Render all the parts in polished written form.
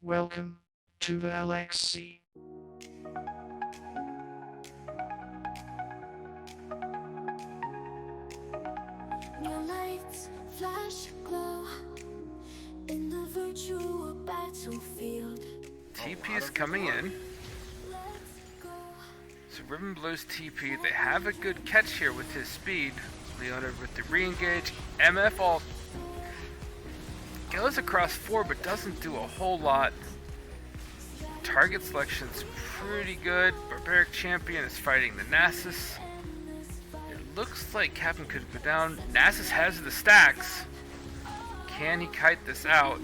Welcome to the LXC. Your lights flash glow in the virtual battlefield. TP is coming in. So Ribbon Blue's TP, they have a good catch here with his speed. Leonard with the re-engage. MF ult goes across 4 but doesn't do a whole lot. Target selection's pretty good. Barbaric Champion is fighting the Nasus. It looks like Captain could go down. Nasus has the stacks. Can he kite this out?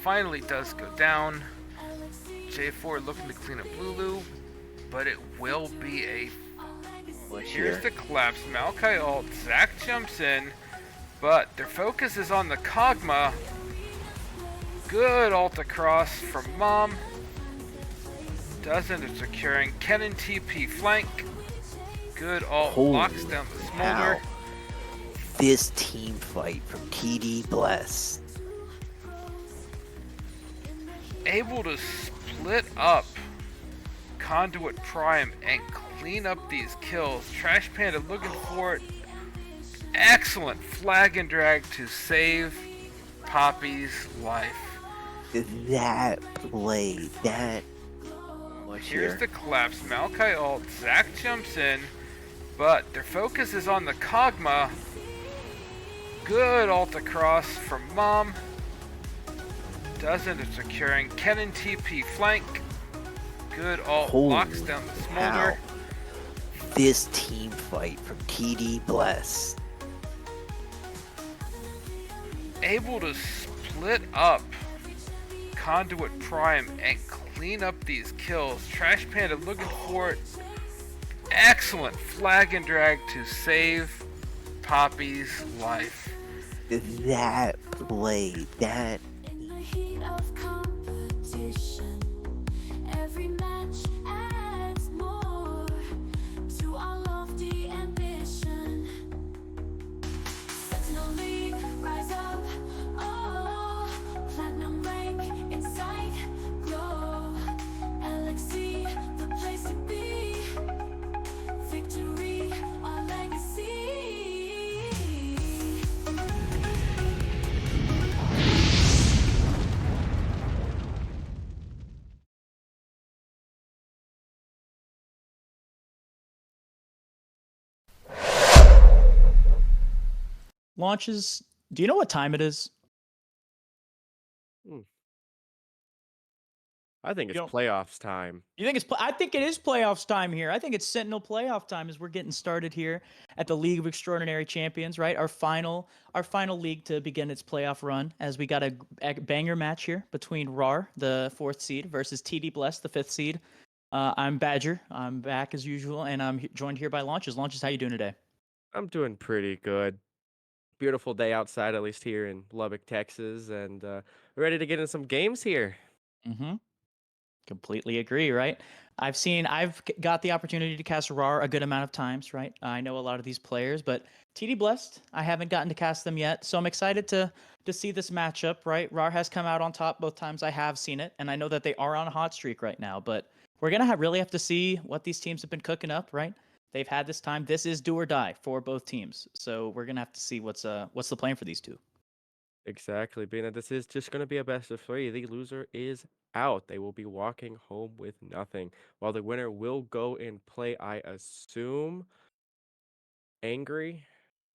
Finally does go down. J4 looking to clean up Lulu, but it will be a... Here's the collapse. Maokai ult. Zac jumps in, but their focus is on the Kog'Maw. Good ult across from Mom. Doesn't it securing. Kennen TP flank. Good ult. Locks down the Smolder. This team fight from TD Bless. Able to split up Conduit Prime and clean up these kills. Trash Panda looking for it. Excellent flag and drag to save Poppy's life. That play, that... Here's the collapse. Maokai ult. Zac jumps in, but their focus is on the Kog'Maw. Good ult across from Mom. Doesn't it securing. Kennen TP flank. Good ult. Locks down the Smolder. This team fight from TD Bless. Able to split up Conduit Prime and clean up these kills. Trash Panda looking for it. Excellent flag and drag to save Poppy's life. That play, that launches. Do you know what time it is? I think it's You don't. playoffs time. You think it's? I think it is playoffs time here. I think it's Sentinel playoff time as we're getting started here at the League of Extraordinary Champions. Right, our final league to begin its playoff run. As we got a banger match here between RAWR, the 4th seed, versus TD Bless, the 5th seed. I'm Badger. I'm back as usual, and I'm joined here by Launches. Launches, how you doing today? I'm doing pretty good. Beautiful day outside, at least here in Lubbock, Texas, and ready to get in some games here. Mm-hmm. Completely agree, right? I've got the opportunity to cast RAR a good amount of times, right? I know a lot of these players, but TD Blessed, I haven't gotten to cast them yet, so I'm excited to see this matchup, right? RAR has come out on top both times I have seen it, and I know that they are on a hot streak right now, but we're gonna really have to see what these teams have been cooking up, right? They've had this time. This is do or die for both teams, so we're gonna have to see what's the plan for these two. Exactly, being that this is just going to be a best of three, the loser is out. They will be walking home with nothing, while the winner will go and play, I assume, Angry.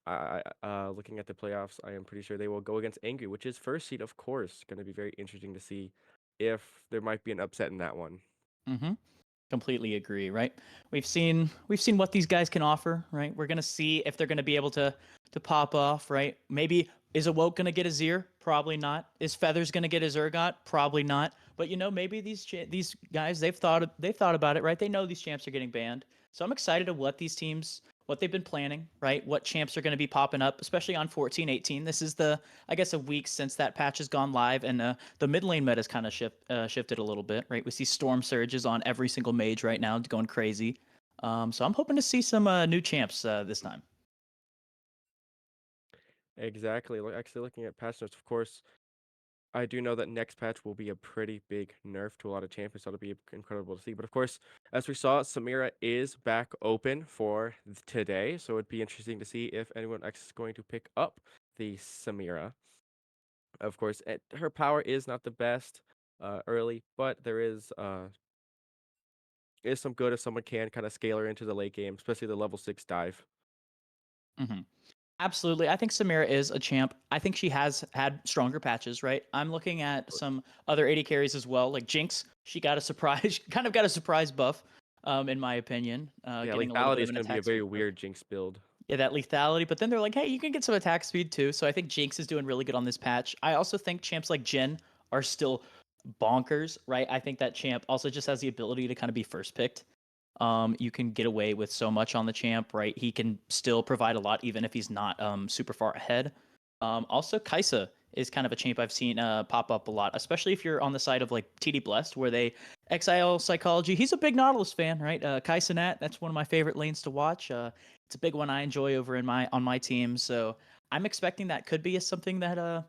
Looking at the playoffs, I am pretty sure they will go against Angry, which is first seed, of course. Going to be very interesting to see if there might be an upset in that one. Mm-hmm. Completely agree, right? We've seen what these guys can offer, right? We're gonna see if they're gonna be able to pop off, right? Maybe is Awoke gonna get a Zir? Probably not. Is Feathers gonna get a Zergot? Probably not. But maybe these guys they've thought about it, right? They know these champs are getting banned, so I'm excited of what they've been planning, right? What champs are going to be popping up, especially on 14-18. This is I guess, a week since that patch has gone live, and the mid lane meta has kind of shifted a little bit, right? We see Storm Surges on every single mage right now, going crazy. So I'm hoping to see some new champs this time. Exactly. Actually, looking at patch notes, of course, I do know that next patch will be a pretty big nerf to a lot of champions, so it'll be incredible to see. But of course, as we saw, Samira is back open for today, so it'd be interesting to see if anyone else is going to pick up the Samira. Of course, her power is not the best early, but there is some good if someone can kind of scale her into the late game, especially the level 6 dive. Mm-hmm. Absolutely. I think Samira is a champ. I think she has had stronger patches, right? I'm looking at some other AD carries as well, like Jinx. She got a surprise, kind of got a surprise buff, in my opinion, Yeah, getting a little lethality bit is of an going to be a attack very speed buff. weird Jinx build. Yeah, that lethality. But then they're like, hey, you can get some attack speed too. So I think Jinx is doing really good on this patch. I also think champs like Jhin are still bonkers, right? I think that champ also just has the ability to kind of be first picked. You can get away with so much on the champ, right? He can still provide a lot, even if he's not super far ahead. Also, Kaisa is kind of a champ I've seen pop up a lot, especially if you're on the side of like TD Blessed, where they exile psychology. He's a big Nautilus fan, right? Kaisa Nat, that's one of my favorite lanes to watch. It's a big one I enjoy over on my team. So I'm expecting that could be something that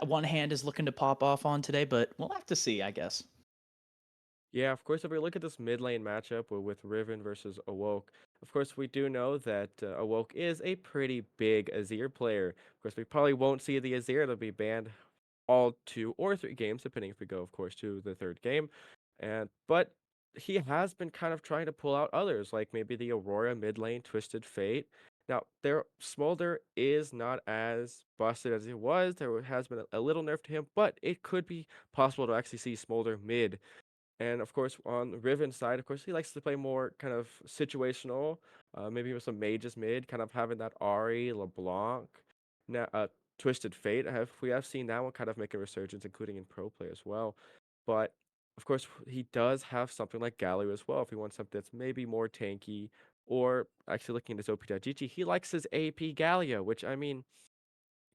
one hand is looking to pop off on today, but we'll have to see, I guess. Yeah, of course, if we look at this mid lane matchup with Riven versus Awoke, of course, we do know that Awoke is a pretty big Azir player. Of course, we probably won't see the Azir that'll be banned all 2 or 3 games, depending if we go, of course, to the third game. But he has been kind of trying to pull out others, like maybe the Aurora mid lane, Twisted Fate. Now, their Smolder is not as busted as it was. There has been a little nerf to him, but it could be possible to actually see Smolder mid. And of course, on Riven's side, of course, he likes to play more kind of situational, maybe with some mages mid, kind of having that Ari, LeBlanc, now Twisted Fate. We have seen that one kind of make a resurgence, including in pro play as well. But of course, he does have something like Galio as well. If he wants something that's maybe more tanky, or actually looking at his OP.GG, he likes his AP Galio, which I mean,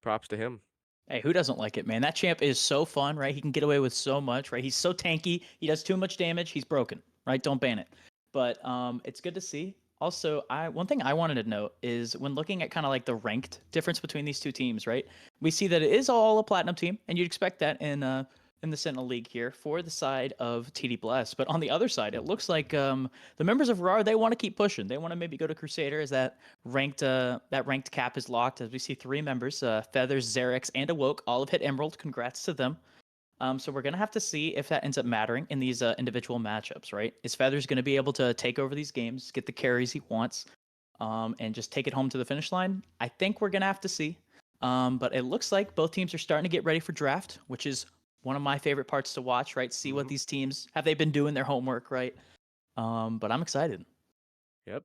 props to him. Hey, who doesn't like it, man? That champ is so fun, right? He can get away with so much, right? He's so tanky. He does too much damage. He's broken, right? Don't ban it. But it's good to see. Also, one thing I wanted to note is when looking at kind of like the ranked difference between these two teams, right? We see that it is all a platinum team, and you'd expect that in the Sentinel League here for the side of TD Bless. But on the other side, it looks like the members of RAR, they want to keep pushing. They want to maybe go to Crusader as that ranked cap is locked. As we see 3 members, Feathers, Xerix, and Awoke, all have hit Emerald. Congrats to them. So we're gonna have to see if that ends up mattering in these individual matchups, right? Is Feathers gonna be able to take over these games, get the carries he wants, and just take it home to the finish line? I think we're gonna have to see. But it looks like both teams are starting to get ready for draft, which is one of my favorite parts to watch, right? See what Hmm. these teams have they been doing their homework, right? But I'm excited. Yep.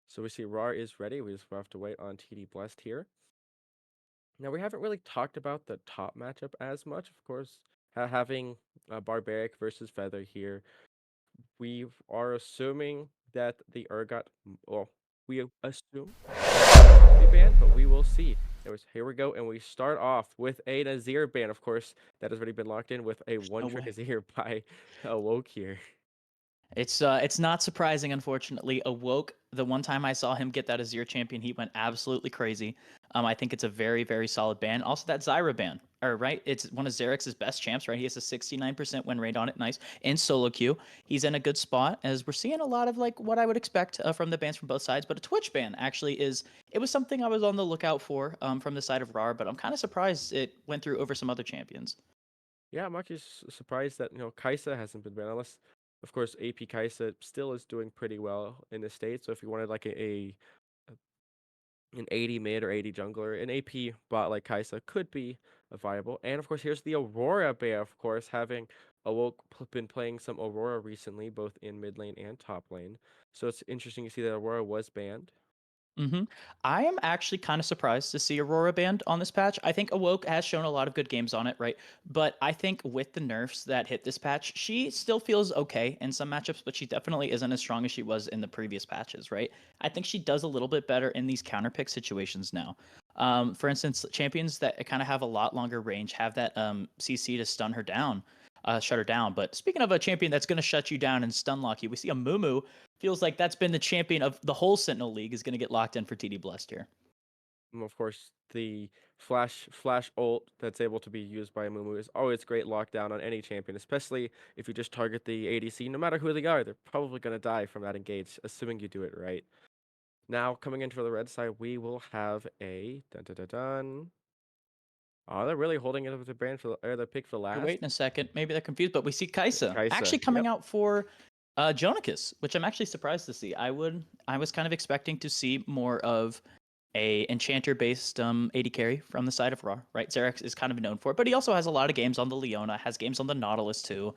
So we see RAR is ready. We just have to wait on TD Blessed here. Now we haven't really talked about the top matchup as much, of course. Having Barbaric versus Feather here, we are assuming that the Urgot, well, we assume be banned, but we will see. Here we go, and we start off with a Nazir ban, of course, that has already been locked in with a There's no one-trick way. Nazir by Awoke here. It's not surprising, unfortunately. Awoke, the one time I saw him get that Azir champion, he went absolutely crazy. I think it's a very, very solid ban. Also, that Zyra ban, or right, it's one of Xerx's best champs, right? He has a 69% win rate on it, nice. In solo queue, he's in a good spot, as we're seeing a lot of like what I would expect from the bans from both sides. But a Twitch ban actually it was something I was on the lookout for from the side of RAR, but I'm kind of surprised it went through over some other champions. Yeah, I'm actually surprised that Kaisa hasn't been banned, unless, of course, AP Kaisa still is doing pretty well in the States. So if you wanted like an 80 mid or 80 jungler, an AP bot like Kaisa could be viable. And of course, here's the Aurora ban, of course, having Awoke been playing some Aurora recently, both in mid lane and top lane. So it's interesting to see that Aurora was banned. I am actually kind of surprised to see Aurora banned on this patch. I think Awoke has shown a lot of good games on it, right? But I think with the nerfs that hit this patch, she still feels okay in some matchups, but she definitely isn't as strong as she was in the previous patches, right? I think she does a little bit better in these counter pick situations now. For instance, champions that kind of have a lot longer range have that CC to stun her down, shut her down. But speaking of a champion that's going to shut you down and stun lock you, we see a Mumu feels like that's been the champion of the whole Sentinel League is going to get locked in for TD Blessed here. And of course, the flash ult that's able to be used by Mumu is always great lockdown on any champion, especially if you just target the ADC. No matter who they are, they're probably going to die from that engage, assuming you do it right. Now, coming into the red side, we will have a dun dun dun dun. Oh, they're really holding it up with the brand for the pick for You're last. waiting a second. Maybe they're confused, but we see Kaisa Kaisa. actually coming Yep. out for Jonicus, which I'm actually surprised to see. I was kind of expecting to see more of a enchanter based AD carry from the side of RAW, right? Xerax is kind of known for it, but he also has a lot of games on the Leona, has games on the Nautilus too.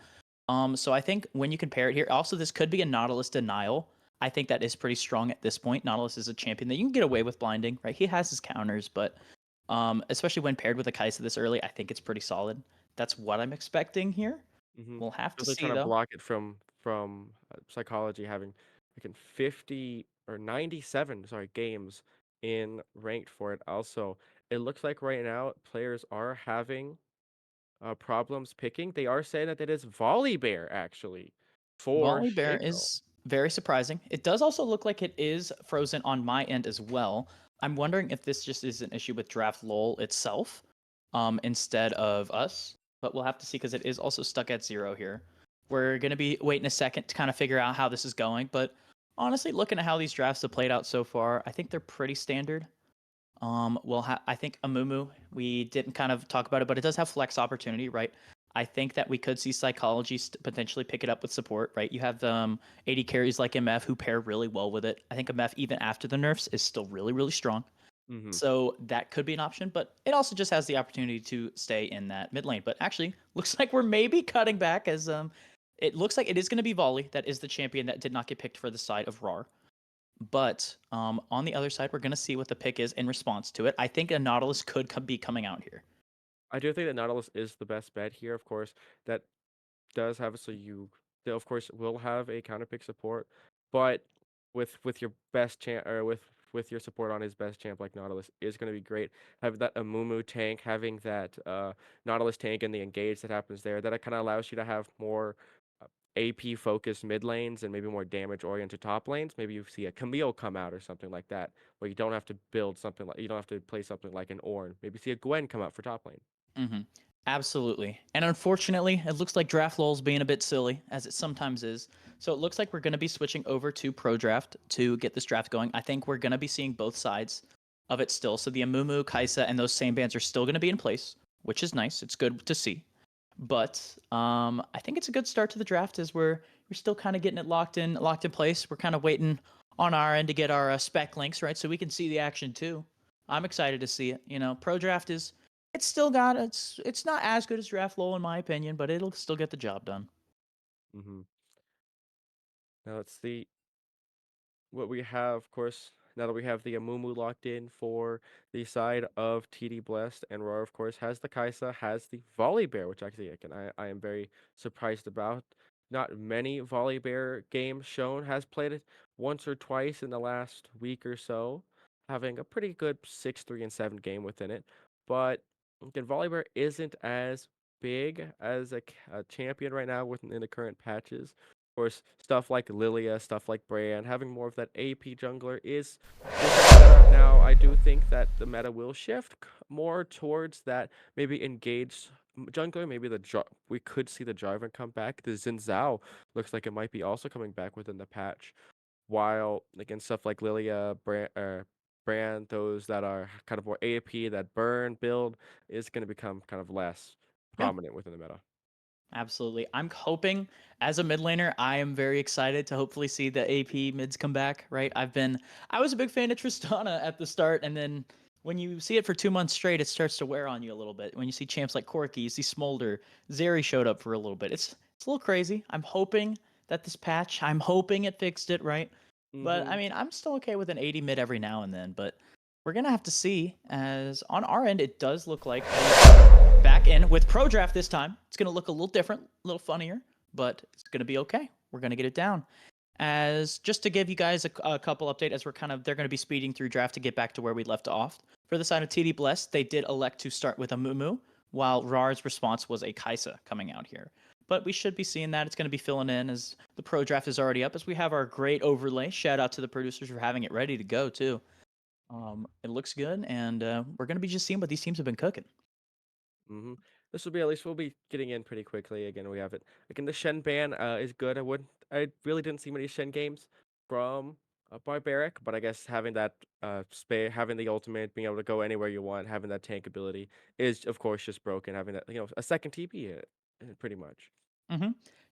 So I think when you compare it here, also this could be a Nautilus denial. I think that is pretty strong at this point. Nautilus is a champion that you can get away with blinding, right? He has his counters, but especially when paired with a Kaisa this early, I think it's pretty solid. That's what I'm expecting here. Mm-hmm. We'll have to Definitely see trying to though. block it from psychology having like in 50 or 97 games in ranked for it. Also, it looks like right now players are having problems picking. They are saying that it is Volley Bear actually for Volley Bear Shaco. is very surprising. It does also look like it is frozen on my end as well. I'm wondering if this just is an issue with Draft LOL itself, instead of us. But we'll have to see because it is also stuck at 0 here. We're gonna be waiting a second to kind of figure out how this is going. But honestly, looking at how these drafts have played out so far, I think they're pretty standard. I think Amumu, we didn't kind of talk about it, but it does have flex opportunity, right? I think that we could see psychology potentially pick it up with support, right? You have 80 carries like MF who pair really well with it. I think MF, even after the nerfs, is still really, really strong. Mm-hmm. So that could be an option, but it also just has the opportunity to stay in that mid lane. But actually, looks like we're maybe cutting back as it looks like it is going to be Volley that is the champion that did not get picked for the side of RAR. But on the other side, we're going to see what the pick is in response to it. I think a Nautilus could be coming out here. I do think that Nautilus is the best bet here. Of course, that does have so you they of course will have a counter pick support, but with your best champ or with your support on his best champ like Nautilus is going to be great. Having that Amumu tank, having that Nautilus tank and the engage that happens there, that it kind of allows you to have more AP focused mid lanes and maybe more damage oriented top lanes. Maybe you see a Camille come out or something like that, where you don't have to build something like you don't have to play something like an Ornn. Maybe see a Gwen come out for top lane. Mm-hmm. Absolutely. And unfortunately, it looks like Draft LOL's being a bit silly, as it sometimes is. So it looks like we're going to be switching over to Pro Draft to get this draft going. I think we're going to be seeing both sides of it still. So the Amumu, Kaisa, and those same bans are still going to be in place, which is nice. It's good to see. But I think it's a good start to the draft as we're still kind of getting it locked in place. We're kind of waiting on our end to get our spec links, right? So we can see the action too. I'm excited to see it. Pro draft is it's still got it's not as good as draft low in my opinion, but it'll still get the job done. Hmm. Now let's see what we have, of course, now that we have the Amumu locked in for the side of TD Blessed, and RAWR, of course, has the Kaisa, has the Volley Bear, which actually again I am very surprised about. Not many Volley Bear games shown, has played it once or twice in the last week or so, having a pretty good 6-3 and 7 game within it. But again, Volley Bear isn't as big as a champion right now within the current patches. Course, stuff like Lilia, stuff like Brand, having more of that AP jungler is different meta. Now, I do think that the meta will shift more towards that maybe engaged jungler. Maybe we could see the Jarvan come back. The Xin Zhao looks like it might be also coming back within the patch. While again, stuff like Lilia, Brand, those that are kind of more AP, that burn build is going to become kind of less Yeah. prominent within the meta. Absolutely. I'm hoping as a mid laner, I am very excited to hopefully see the AP mids come back, right? I was a big fan of Tristana at the start, and then when you see it for 2 months straight, it starts to wear on you a little bit. When you see champs like Corki, you see Smolder, Zeri showed up for a little bit. It's a little crazy. I'm hoping that this patch, I'm hoping it fixed it, right? But I Mm-hmm. mean, I'm still okay with an 80 mid every now and then, but we're gonna have to see as on our end it does look like back in with pro draft this time. It's going to look a little different, a little funnier, but it's going to be okay. We're going to get it down. As just to give you guys a couple update, as they're going to be speeding through draft to get back to where we left off. For the side of TD Blessed, they did elect to start with a Mumu, while RAR's response was a Kaisa coming out here. But we should be seeing that. It's going to be filling in as the pro draft is already up, as we have our great overlay. Shout out to the producers for having it ready to go, too. It looks good, and we're going to be just seeing what these teams have been cooking. Mm-hmm. This will be at least we'll be getting in pretty quickly. Again, we have it. Again, the Shen ban is good. I really didn't see many Shen games from Barbaric, but I guess having that having the ultimate, being able to go anywhere you want, having that tank ability is of course just broken. Having that a second TP, pretty much. Mm-hmm.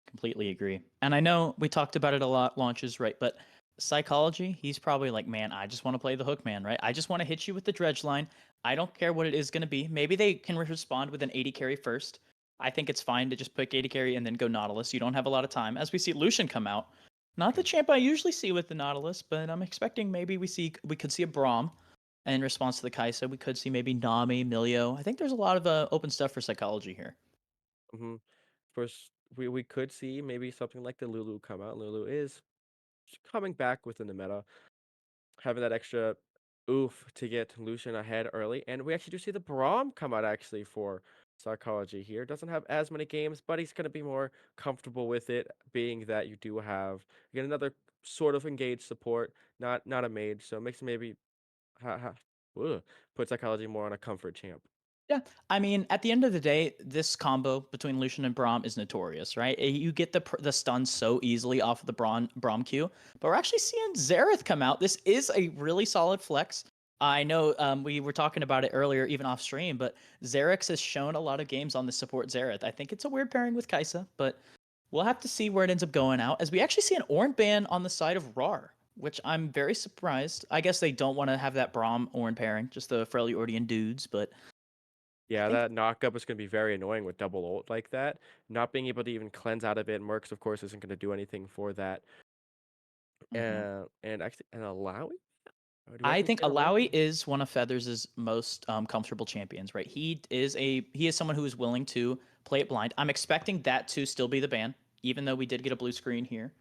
Completely agree. And I know we talked about it a lot, launches, right? But psychology, he's probably like, man, I just want to play the hook man, right? I just want to hit you with the dredge line. I don't care what it is going to be. Maybe they can respond with an 80 carry first. I think it's fine to just pick 80 carry and then go Nautilus. You don't have a lot of time. As we see Lucian come out, not the Mm. champ I usually see with the Nautilus, but I'm expecting maybe we could see a Braum in response to the Kaisa. We could see maybe Nami, Milio. I think there's a lot of open stuff for psychology here. Mm-hmm. Of course, we could see maybe something like the Lulu come out. Lulu is coming back within the meta, having that extra oof to get Lucian ahead early. And we actually do see the Braum come out actually for psychology here. Doesn't have as many games, but he's going to be more comfortable with it, being that you do have again another sort of engaged support, not a mage. So it makes maybe ha, ha, put psychology more on a comfort champ. Yeah, I mean, at the end of the day, this combo between Lucian and Braum is notorious, right? You get the stun so easily off of the Braum Q, but we're actually seeing Xerath come out. This is a really solid flex. I know we were talking about it earlier, even off stream, but Xerax has shown a lot of games on the support Xerath. I think it's a weird pairing with Kaisa, but we'll have to see where it ends up going out. As we actually see an Ornn ban on the side of RAR, which I'm very surprised. I guess they don't want to have that Braum Ornn pairing, just the Freljordian dudes, but I Yeah, think. that knockup is going to be very annoying with double ult like that. Not being able to even cleanse out of it. Mercs, of course, isn't going to do anything for that. Mhm. And actually, and Alawi? Do we I actually think get Alawi? Alawi is one of Feathers' most comfortable champions, right? He is someone who is willing to play it blind. I'm expecting that to still be the ban, even though we did get a blue screen here.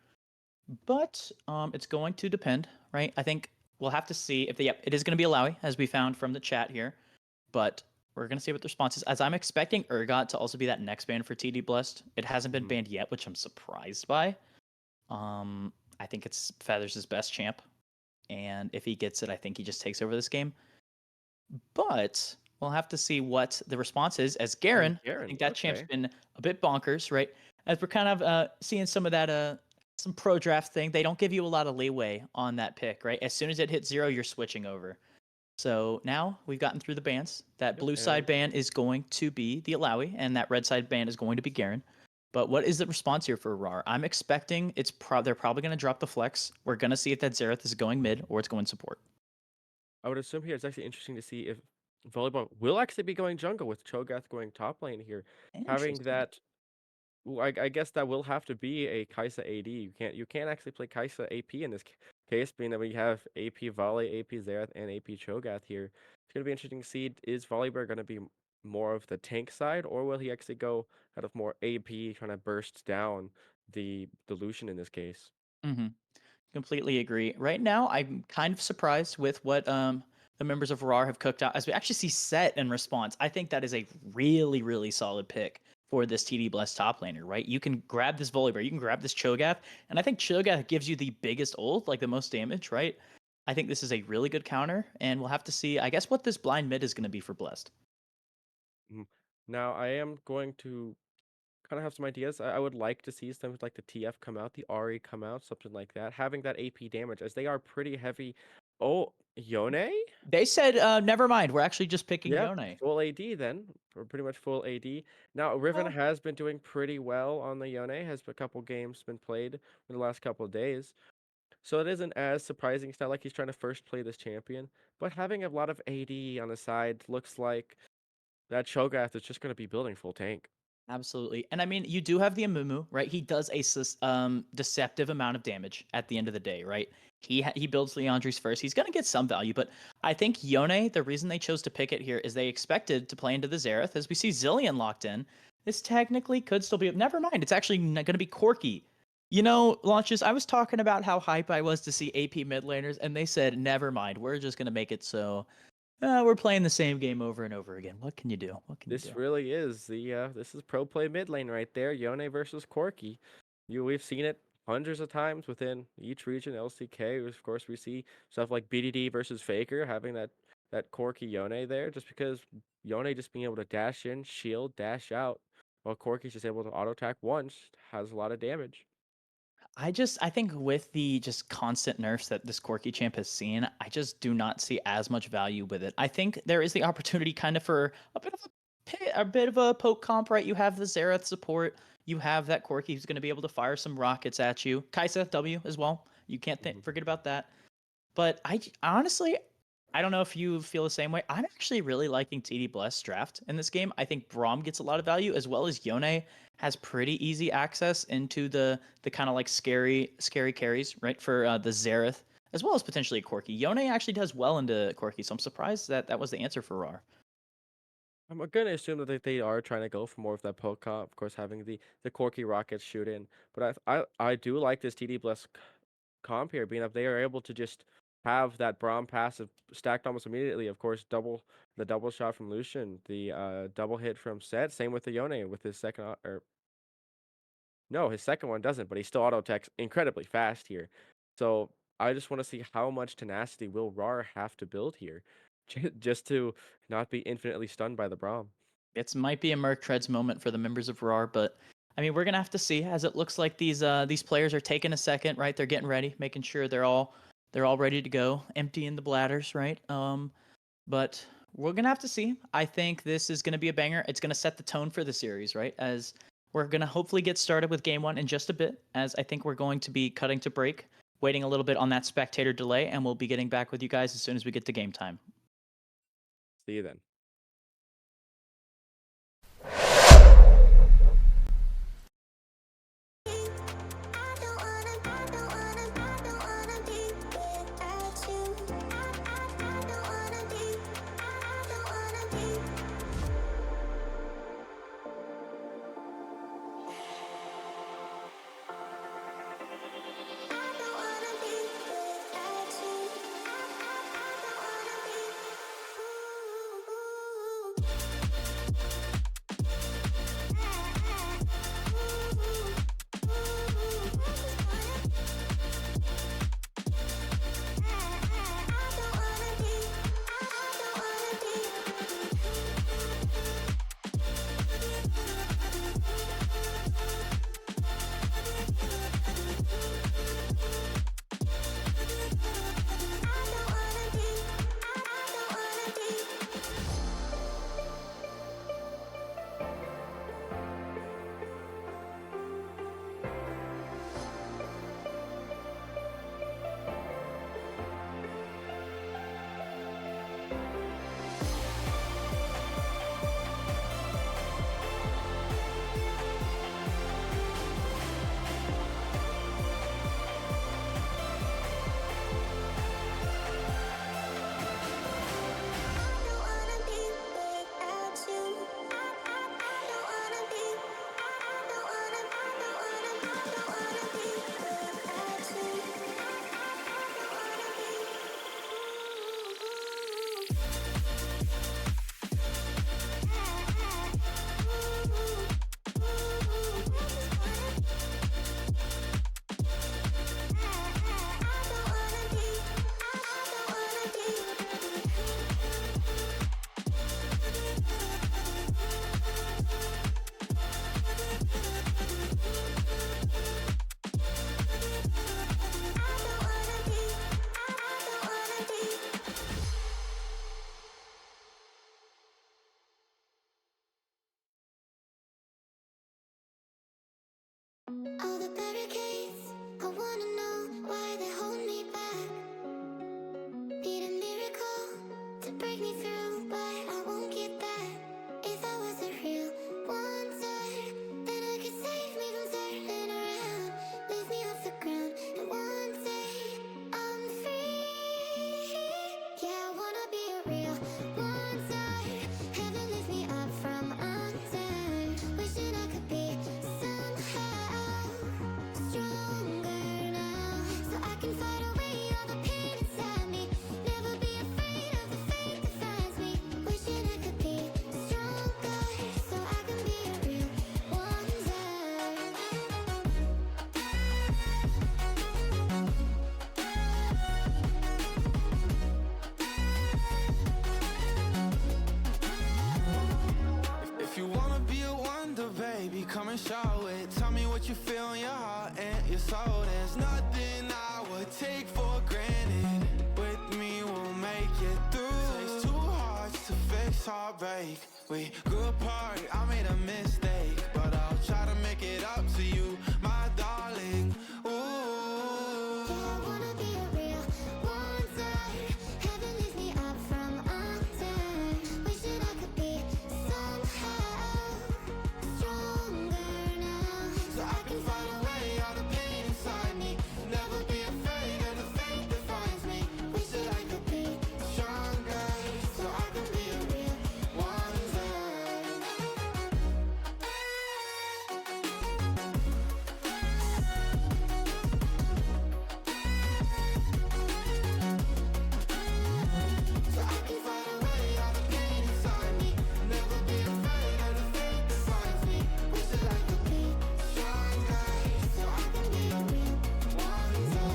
But it's going to depend, right? I think we'll have to see if yep, it is going to be Alawi, as we found from the chat here. But we're going to see what the response is. As I'm expecting Urgot to also be that next ban for TD Blessed. It hasn't been Mhm. banned yet, which I'm surprised by. I think it's Feathers' best champ. And if he gets it, I think he just takes over this game. But we'll have to see what the response is. As And Garen, I Garen, think that champ's okay. been a bit bonkers, right? As we're kind of seeing some of that some pro draft thing, they don't give you a lot of leeway on that pick, right? As soon as it hits 0, you're switching over. So now we've gotten through the bans. That Yep, blue side and ban is going to be the Alawi, and that red side ban is going to be Garen. But what is the response here for RAR? I'm expecting they're probably going to drop the flex. We're going to see if that Xerath is going mid or it's going support. I would assume here it's actually interesting to see if volleyball will actually be going jungle with Cho'Gath going top lane here, having Interesting. that. Well, I guess that will have to be a Kai'Sa AD. You can't actually play Kai'Sa AP in this case, being that we have AP Volley, AP Xerath, and AP Cho'Gath here. It's gonna be interesting to see, is Volibear gonna be more of the tank side, or will he actually go out of more AP, trying to burst down the Lucian in this case? Hmm. Completely agree. Right now, I'm kind of surprised with what the members of RAR have cooked out as we actually see Set in response. I think that is a really, really solid pick for this TD Bless top laner, right? You can grab this Volibear, you can grab this Cho'Gath, and I think Cho'Gath gives you the biggest ult, like the most damage, right? I think this is a really good counter, and we'll have to see, I guess, what this blind mid is going to be for Blessed. Mhm. Now, I am going to kind of have some ideas. I would like to see something like the TF come out, the RE come out, something like that, having that AP damage, as they are pretty heavy. Oh, Yone? They said, never mind, we're actually just picking Yeah, Yone. full AD then. We're pretty much full AD. Now, Riven Well, has been doing pretty well on the Yone, has a couple games been played in the last couple of days. So it isn't as surprising. It's not like he's trying to first play this champion, but having a lot of AD on the side looks like that Cho'Gath is just going to be building full tank. absolutely. And I mean, you do have the Amumu, right? He does a deceptive amount of damage at the end of the day, right? He builds Leandri's first. He's going to get some value, but I think Yone, the reason they chose to pick it here is they expected to play into the Xerath. As we see Zillion locked in, this technically could still be. Never mind. It's actually going to be Corky. You know, launches. I was talking about how hype I was to see AP mid laners, and they said, never mind. We're just going to make it so we're playing the same game over and over again. What can you do? What can you This do? really is this is pro play mid lane right there. Yone versus Corki. We've seen it hundreds of times within each region. LCK, of course, we see stuff like BDD versus Faker having that Corki Yone there, just because Yone just being able to dash in, shield, dash out, while Corki's just able to auto attack once, has a lot of damage. I think with the just constant nerfs that this Corki champ has seen, I just do not see as much value with it. I think there is the opportunity kind of for a bit of a poke comp, right? You have the Xerath support, you have that Corki who's going to be able to fire some rockets at you. Kaisa W as well. You can't Mhm. forget about that. But honestly, I don't know if you feel the same way. I'm actually really liking TD Bless draft in this game. I think Braum gets a lot of value as well as Yone has pretty easy access into the kind of like scary carries, right? For the Xerath as well as potentially a Corki. Yone actually does well into Corki, so I'm surprised that that was the answer for RAR. I'm gonna assume that they are trying to go for more of that poke comp, of course, having the Corki rockets shoot in. But I do like this TD Bless comp here, being that they are able to just have that Braum passive stacked almost immediately. Of course, the double shot from Lucian, the double hit from Set. Same with the Yone with his second or no, his second one doesn't, but he still auto attacks incredibly fast here. So I just want to see how much tenacity will RAR have to build here, just to not be infinitely stunned by the Braum. It might be a Merc Treads moment for the members of RAR, but I mean we're gonna have to see as it looks like these players are taking a second, right? They're getting ready, making sure they're all ready to go, emptying the bladders, right? But we're gonna have to see. I think this is gonna be a banger. It's gonna set the tone for the series, right? As we're gonna hopefully get started with game one in just a bit, as I think we're going to be cutting to break, waiting a little bit on that spectator delay, and we'll be getting back with you guys as soon as we get to game time. See you then. All the barricades, I wanna know why they hold me back. Need a miracle to break me through, but I won't get that. If I was a real wonder, then I could save me from turning around, lift me off the ground, and one day I'm free. Yeah, I wanna be a real wonder. Heaven lift me up from under. Wishing I could be somehow stronger now, so I can fight away all the pain inside me. Never be afraid of the fate that finds me. Wishing I could be stronger, so I can be a real wonder. If you wanna be a wonder, baby, come and show it. Tell me what you feel in your heart and your soul. There's nothing I would take for granted. With me, we'll make it through. Takes two hearts to fix heartbreak. We grew apart, I made a mistake, but I'll try to make it up to you, my darling. Ooh. I wanna be a real wonder. Heaven lift me up from under. Wishing I could be somehow stronger now, So I can fight away all the pain inside me. Never be afraid of the fate that finds me. Wish that I could be stronger, so I can be a real wonder. So I can fight away all the pain inside me. Never be afraid of the fate that finds me. Wish that I could be stronger, so I can be a real wonder.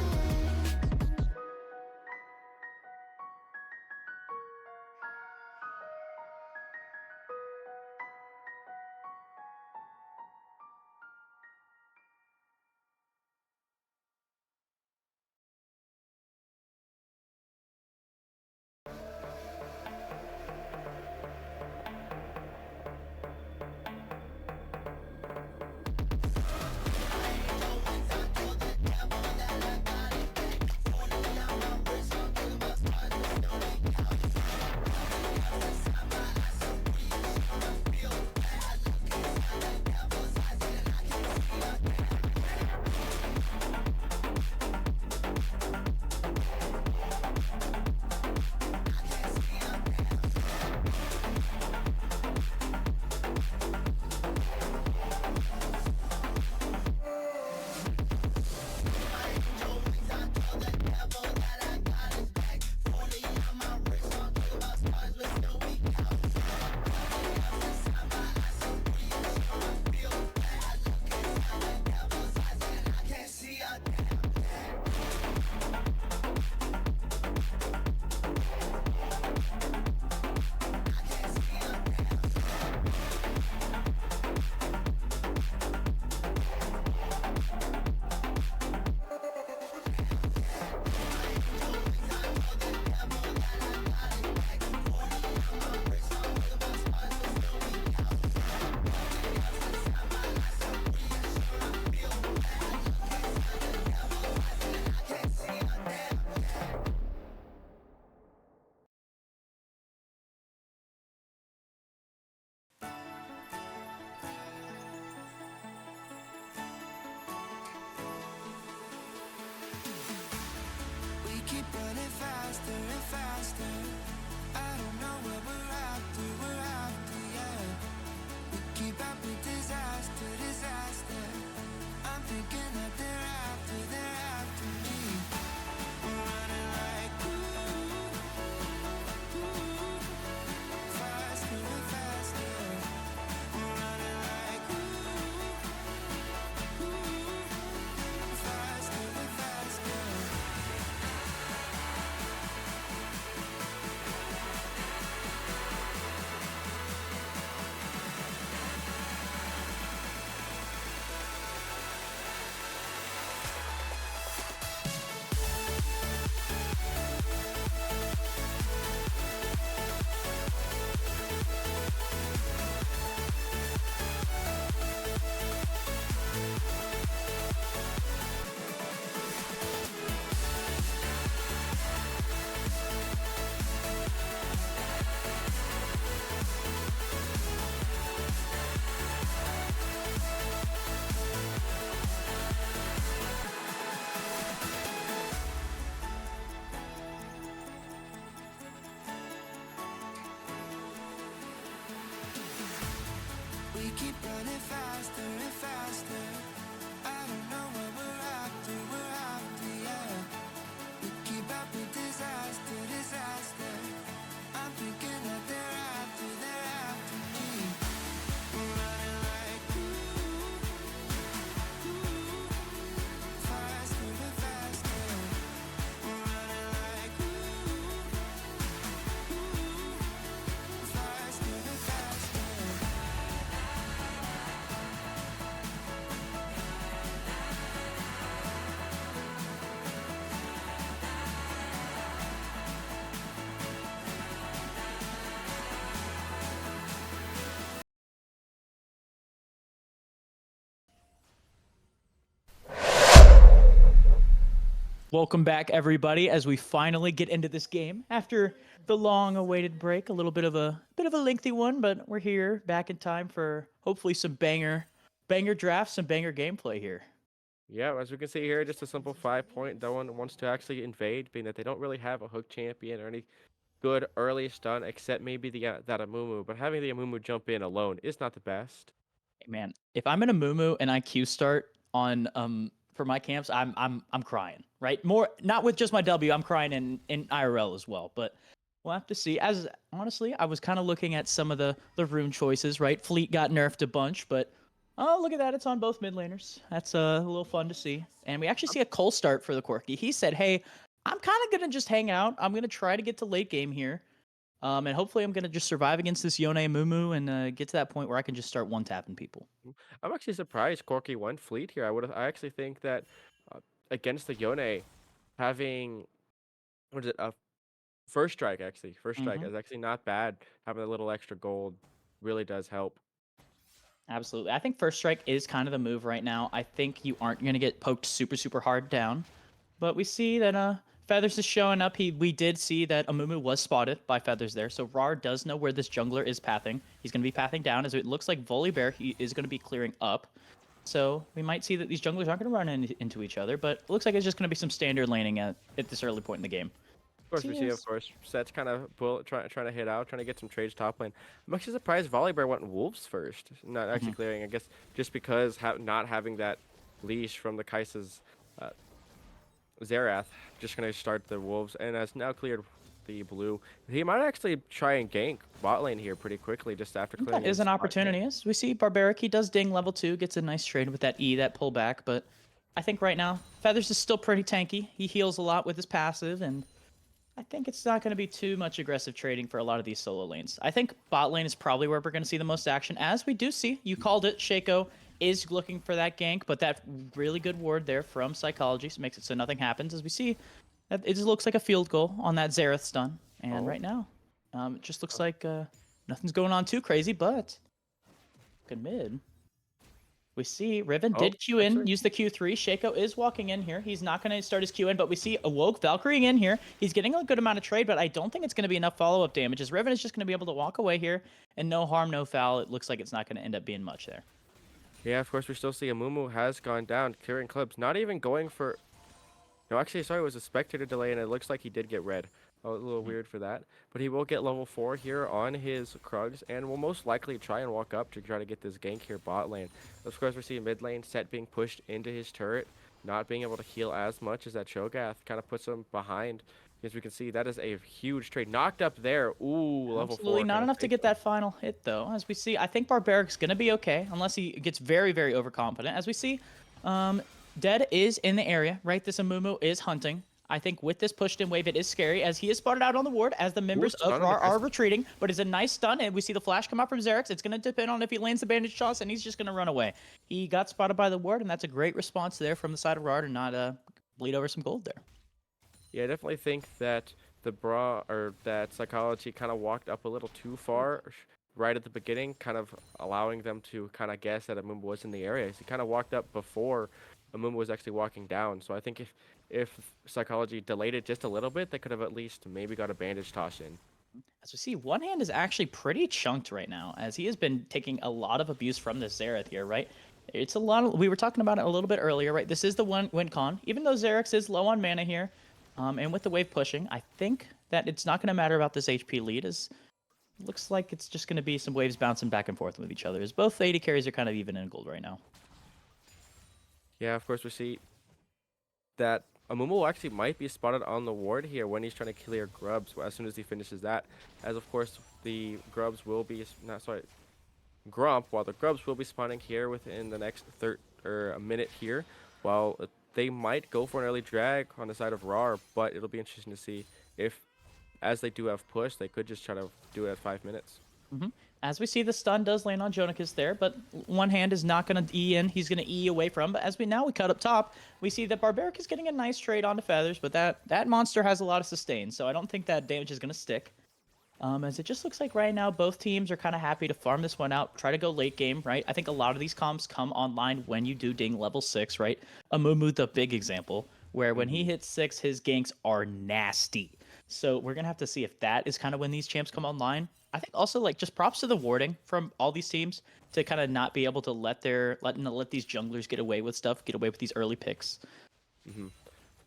We keep running faster and faster. I don't know what we're after, yeah. We keep up with disaster, disaster. I'm thinking that they're after me. We're running like faster and faster. We're running like faster and faster. We keep running faster and faster. I don't know what we're after, yeah. We keep up with disaster, disaster. I'm thinking that they're after me. We're running like faster and faster. We're running like faster and faster. Welcome back, everybody, as we finally get into this game after the long-awaited break. A little bit of a lengthy one, but we're here back in time for hopefully some banger drafts, some banger gameplay here. Yeah, as we can see here, just a simple 5-point. No one wants to actually invade, being that they don't really have a hook champion or any good early stun, except maybe that Amumu. But having the Amumu jump in alone is not the best. Hey, man, if I'm in a Mumu and I Q start on for my camps, I'm crying, right? More not with just my W, I'm crying in IRL as well. But we'll have to see. As honestly, I was kind of looking at some of the rune choices, right? Fleet got nerfed a bunch, but oh, look at that, it's on both mid laners. That's a little fun to see. And we actually see a Cole start for the Quirky. He said, "Hey, I'm kind of gonna just hang out. I'm gonna try to get to late game here." And hopefully I'm gonna just survive against this Yone Mumu and get to that point where I can just start one tapping people. I'm actually surprised Corky went fleet here. I actually think that against the Yone, having what is it, a first strike actually, first strike is actually not bad. Having a little extra gold really does help. Absolutely. I think first strike is kind of the move right now. I think you aren't going to get poked super hard down. But we see that Feathers is showing up. We did see that Amumu was spotted by Feathers there. So RAWR does know where this jungler is pathing. He's going to be pathing down, as it looks like Volibear he is going to be clearing up. So we might see that these junglers aren't going to run into each other, but it looks like it's just going to be some standard laning at this early point in the game. Of course, we see, of course, Set's kind of trying to hit out, trying to get some trades top lane. I'm actually surprised Volibear went Wolves first, not actually clearing. I guess just because not having that leash from the Kai'Sa's Xerath, just going to start the Wolves, and has now cleared the blue. He might actually try and gank bot lane here pretty quickly just after clearing. That is an opportunity. As we see Barbaric, he does ding level 2, gets a nice trade with that E, that pullback, but I think right now, Feathers is still pretty tanky. He heals a lot with his passive, and I think it's not going to be too much aggressive trading for a lot of these solo lanes. I think bot lane is probably where we're going to see the most action, as we do see, you called it, Shaco is looking for that gank, but that really good ward there from Psychology makes it so nothing happens, as we see that it just looks like a field goal on that Xerath stun. And right now, it just looks like nothing's going on too crazy, but good mid. We see Riven did Q in, use the Q3. Shaco is walking in here. He's not going to start his Q in, but we see Awoke Valkyrie in here. He's getting a good amount of trade, but I don't think it's going to be enough follow-up damage, as Riven is just going to be able to walk away here, and no harm, no foul. It looks like it's not going to end up being much there. Yeah, of course, we still see Amumu has gone down, clearing clips, not even going for... No, actually, sorry, it was a spectator delay, and it looks like he did get red. A little weird for that. But he will get level 4 here on his Krugs, and will most likely try and walk up to try to get this gank here bot lane. Of course, we're seeing mid lane, Set being pushed into his turret, not being able to heal as much as that Cho'Gath kind of puts him behind. As we can see, that is a huge trade. Knocked up there. Ooh, level 4. Absolutely not enough to get that final hit, though. As we see, I think Barbaric's going to be okay, unless he gets very overconfident. As we see, Dead is in the area, right? This Amumu is hunting. I think with this pushed in wave, it is scary, as he is spotted out on the ward, as the members of RAWR are retreating, but it's a nice stun, and we see the flash come out from Xerax. It's going to depend on if he lands the bandage toss, and he's just going to run away. He got spotted by the ward, and that's a great response there from the side of RAWR to not bleed over some gold there. Yeah, I definitely think that that Psychology kind of walked up a little too far right at the beginning, kind of allowing them to kind of guess that Amumu was in the area. He kind of walked up before Amumu was actually walking down. So I think if Psychology delayed it just a little bit, they could have at least maybe got a bandage toss in. As we see, One Hand is actually pretty chunked right now, as he has been taking a lot of abuse from this Xerath here, right? It's a lot of, we were talking about it a little bit earlier, right? This is the win con. Even though Xerax is low on mana here, and with the wave pushing, I think that it's not going to matter about this HP lead, as looks like it's just going to be some waves bouncing back and forth with each other, as both AD carries are kind of even in gold right now. Yeah, of course we see that Amumu actually might be spotted on the ward here when he's trying to clear grubs as soon as he finishes that. As of course the grubs will be Grump, while the grubs will be spawning here within the next a minute here, while they might go for an early drag on the side of RAWR, but it'll be interesting to see if, as they do have push, they could just try to do it at 5 minutes. As we see, the stun does land on Jonicus there, but one hand is not going to E in. He's going to E away from. But as we cut up top, we see that Barbaric is getting a nice trade onto Feathers, but that monster has a lot of sustain, so I don't think that damage is going to stick. As it just looks like right now, both teams are kind of happy to farm this one out, try to go late game, right? I think a lot of these comps come online when you do ding level 6, right? Amumu, the big example, where when he hits 6, his ganks are nasty. So we're going to have to see if that is kind of when these champs come online. I think also, like, just props to the warding from all these teams to kind of not be able to let these junglers get away with stuff, get away with these early picks.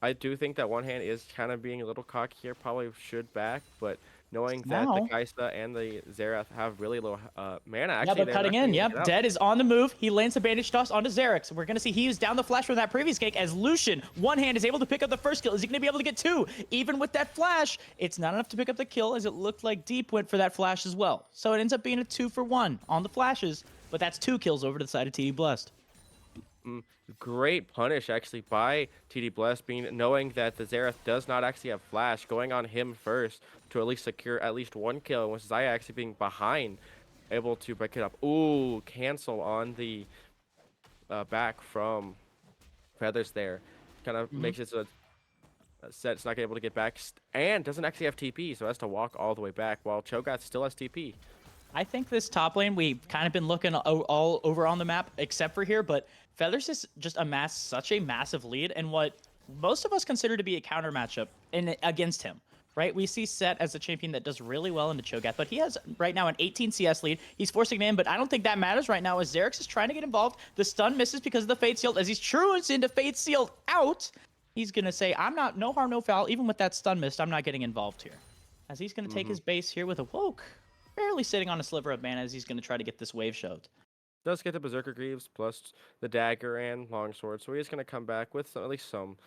I do think that one hand is kind of being a little cocky here, probably should back, but knowing that Now- the Kaisa and the Xerath have really low mana, actually, Yeah, but they're cutting not in. gonna Yep, get out. Dead is on the move. He lands the bandage toss onto Xerix. We're going to see he was down the flash from that previous gank as Lucian, one hand, is able to pick up the first kill. Is he going to be able to get 2? Even with that flash, it's not enough to pick up the kill, as it looked like Deep went for that flash as well. So it ends up being a 2-for-1 on the flashes, but that's 2 kills over to the side of TD Blessed. Great punish actually by TD Bless, knowing that the Xerath does not actually have flash, going on him first to at least secure at least 1 kill, with Zaya actually being behind, able to break it up. Ooh, cancel on the back from Feathers there. Kind of makes it so that Set's not able to get back, and doesn't actually have TP, so has to walk all the way back, while Cho'Gath still has TP. I think this top lane, we've kind of been looking all over on the map, except for here, but Feathers has just amassed such a massive lead in what most of us consider to be a counter matchup against him, right? We see Set as a champion that does really well into Cho'Gath, but he has right now an 18 CS lead. He's forcing it in, but I don't think that matters right now as Xerix is trying to get involved. The stun misses because of the Fate Sealed. As he's truants into Fate Sealed out, he's going to say, no harm, no foul. Even with that stun missed, I'm not getting involved here. As he's going to take his base here with a Woke. Barely sitting on a sliver of mana as he's going to try to get this wave shoved. Does get the Berserker Greaves plus the dagger and longsword, so he's going to come back with at least some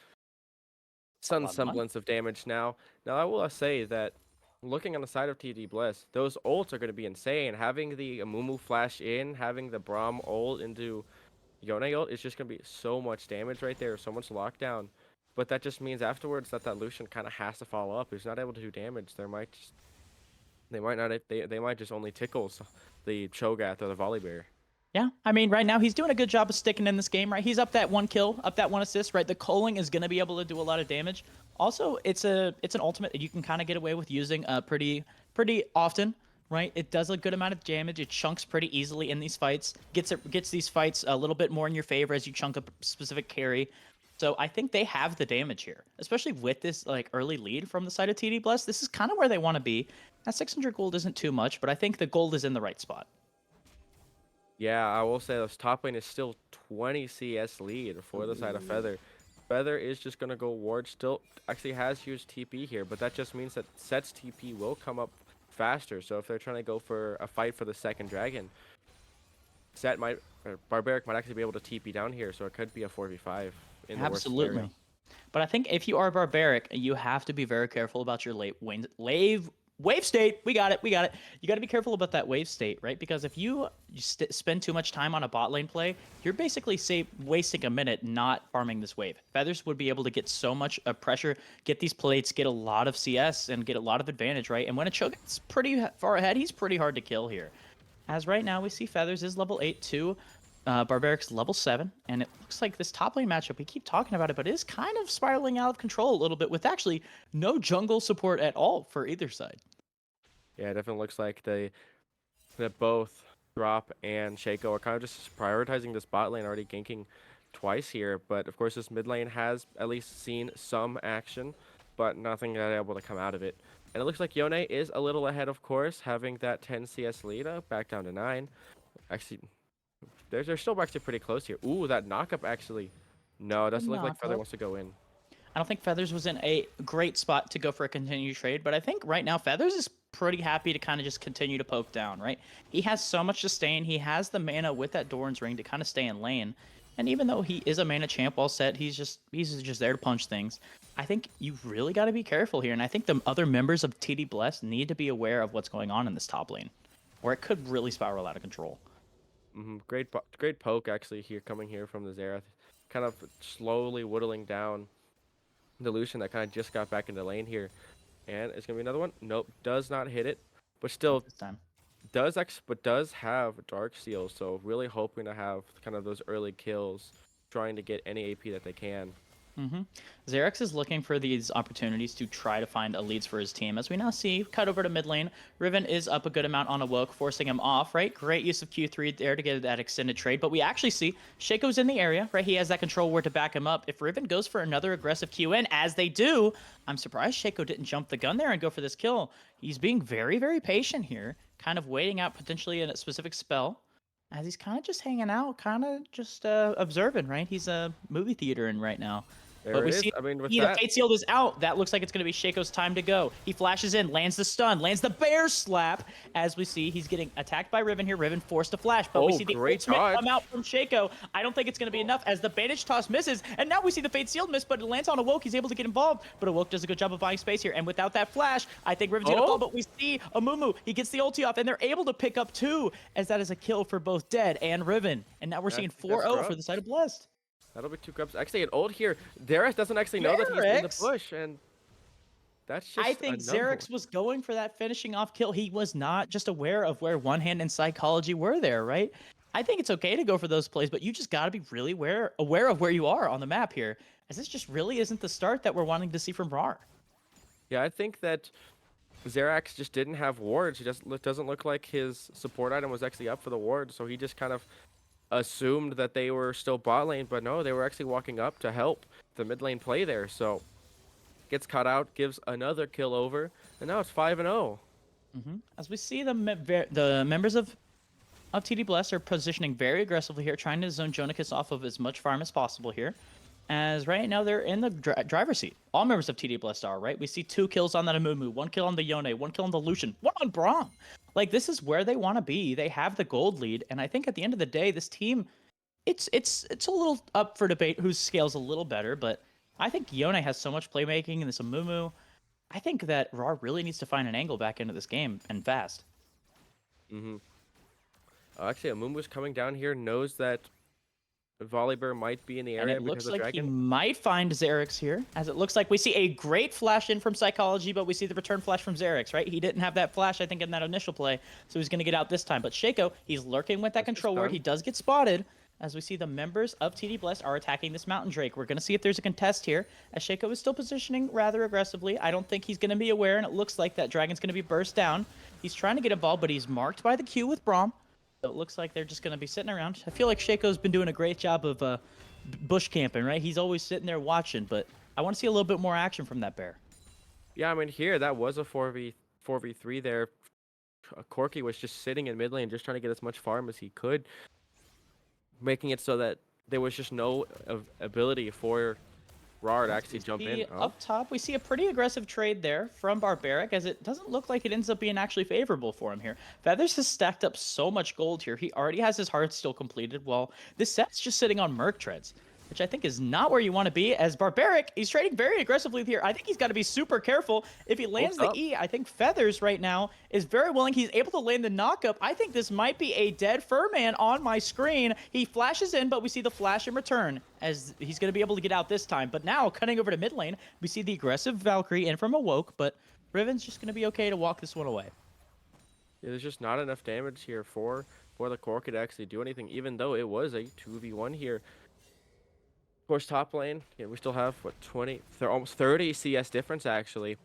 semblance of damage now. Now I will say that looking on the side of TD Bless, those ults are going to be insane. Having the Amumu flash in, having the Braum ult into Yone ult is just going to be so much damage right there, so much lockdown. But that just means afterwards that Lucian kind of has to follow up. He's not able to do damage. They might just only tickle the Cho'Gath or the Volibear. Yeah, I mean, right now he's doing a good job of sticking in this game, right? He's up that 1 kill, up that 1 assist, right? The culling is going to be able to do a lot of damage. Also, it's an ultimate that you can kind of get away with using pretty often, right? It does a good amount of damage. It chunks pretty easily in these fights. Gets these fights a little bit more in your favor as you chunk a specific carry. So I think they have the damage here, especially with this like early lead from the side of TD Bless. This is kind of where they want to be. That 600 gold isn't too much, but I think the gold is in the right spot. Yeah, I will say this top lane is still 20 CS lead for the side of Feather. Feather is just going to go ward. Still actually has used TP here, but that just means that Set's TP will come up faster. So if they're trying to go for a fight for the second dragon, Barbaric might actually be able to TP down here, so it could be a 4v5 in the worst Absolutely. scenario. But I think if you are Barbaric, you have to be very careful about your wave state. We got it. You got to be careful about that wave state, right? Because if you spend too much time on a bot lane play, you're basically wasting a minute not farming this wave. Feathers would be able to get so much pressure, get these plates, get a lot of CS, and get a lot of advantage, right? And when a Cho'Gath's pretty far ahead, he's pretty hard to kill here. As right now, we see Feathers is level 8 too. Barbaric's level 7, and it looks like this top lane matchup, we keep talking about it, but it is kind of spiraling out of control a little bit with actually no jungle support at all for either side. Yeah, it definitely looks like that both Drop and Shaco are kind of just prioritizing this bot lane, already ganking twice here. But of course, this mid lane has at least seen some action, but nothing that able to come out of it. And it looks like Yone is a little ahead, of course, having that 10 CS lead, back down to 9. Actually, they're still actually pretty close here. Ooh, that knockup actually. No, it doesn't look like Feather Knockup. wants to go in. I don't think Feathers was in a great spot to go for a continued trade, but I think right now Feathers is pretty happy to kind of just continue to poke down, right? He has so much sustain. He has the mana with that Doran's Ring to kind of stay in lane. And even though he is a mana champ all set, he's just there to punch things. I think you really got to be careful here, and I think the other members of TD Bless need to be aware of what's going on in this top lane, or it could really spiral out of control. Great poke actually here coming here from the Xerath, kind of slowly whittling down the Lucian that kind of just got back into lane here, and it's gonna be another one. Nope, does not hit it, but still This time. does have Dark Seal, so really hoping to have kind of those early kills, trying to get any AP that they can. Xerix is looking for these opportunities to try to find leads for his team. As we now see, cut over to mid lane. Riven is up a good amount on Awoke, forcing him off, right? Great use of Q3 there to get that extended trade. But we actually see Shaco's in the area, right? He has that control ward to back him up. If Riven goes for another aggressive QN, as they do, I'm surprised Shaco didn't jump the gun there and go for this kill. He's being very, very patient here, kind of waiting out potentially a specific spell. As he's kind of just hanging out, kind of just observing, right? He's a movie theater in right now. There But it we is. see I mean, with the that, Fate Sealed is out. That looks like it's going to be Shaco's time to go. He flashes in, lands the stun, lands the bear slap. As we see, he's getting attacked by Riven here. Riven forced to flash, but we Oh, see the great ultimate dodge. come out from Shaco. I don't think it's going to be enough as the bandage toss misses, and now we see the Fate Sealed miss, but it lands on Awoke. He's able to get involved, but Awoke does a good job of buying space here, and without that flash, I think Riven's going to fall, but we see Amumu. He gets the ulti off, and they're able to pick up two, as that is a kill for both Dead and Riven. And now we're I seeing think that's 4-0 for rough. the side of Blessed. that'll be 2 grubs. Actually, an ult here. Xerath doesn't actually know that he's in the Xerax? push, and that's just I think a number. Xerix was going for that finishing off kill. He was not just aware of where one hand and psychology were there, right? I think it's okay to go for those plays, but you just got to be really aware of where you are on the map here, as this just really isn't the start that we're wanting to see from RAWR. Yeah, I think that Xerax just didn't have wards. He just doesn't look like his support item was actually up for the ward, so he just kind of assumed that they were still bot lane, but no, they were actually walking up to help the mid lane play there. So gets cut out, gives another kill over, and now it's 5-0. As we see the members of TD Bless are positioning very aggressively here, trying to zone Jonicus off of as much farm as possible here. As right now they're in the driver's seat. All members of TD Blessed are, right? We see 2 kills on that Amumu, 1 kill on the Yone, 1 kill on the Lucian, 1 on Braum. Like, this is where they want to be. They have the gold lead, and I think at the end of the day, this team, it's a little up for debate whose scale's a little better, but I think Yone has so much playmaking and this Amumu. I think that RAWR really needs to find an angle back into this game, and fast. Actually, Amumu's coming down here, knows that Volibear might be in the And area it because looks of like Dragon. he might find Xerix here, as it looks like we see a great flash in from Psychology, but we see the return flash from Xerix, right? He didn't have that flash, I think, in that initial play, so he's going to get out this time. But Shaco, he's lurking with that That's his control ward. stun. He does get spotted, as we see the members of TD Blessed are attacking this Mountain Drake. We're going to see if there's a contest here, as Shaco is still positioning rather aggressively. I don't think he's going to be aware, and it looks like that Dragon's going to be burst down. He's trying to get involved, but he's marked by the Q with Braum. So it looks like they're just going to be sitting around. I feel like Shaco's been doing a great job of bush camping, right? He's always sitting there watching, but I want to see a little bit more action from that bear. Yeah, I mean, here, that was a 4v3 there. Corki was just sitting in mid lane, just trying to get as much farm as he could, making it so that there was just no ability for RAWR to actually jump in. Oh, Up top, we see a pretty aggressive trade there from Barbaric, as it doesn't look like it ends up being actually favorable for him here. Feathers has stacked up so much gold here. He already has his heart still completed, while this set's just sitting on Merc treads, which I think is not where you want to be. As Barbaric, he's trading very aggressively here. I think he's got to be super careful. If he lands the up. E, I think Feathers right now is very willing. He's able to land the knockup. I think this might be a dead Furman on my screen. He flashes in, but we see the flash in return, as he's going to be able to get out this time. But now, cutting over to mid lane, we see the aggressive Valkyrie in from Awoke, but Riven's just going to be okay to walk this one away. yeah, there's just not enough damage here for the Corki to actually do anything, even though it was a 2v1 here. Of course, top lane, yeah, we still have, what, almost 30 CS difference, actually.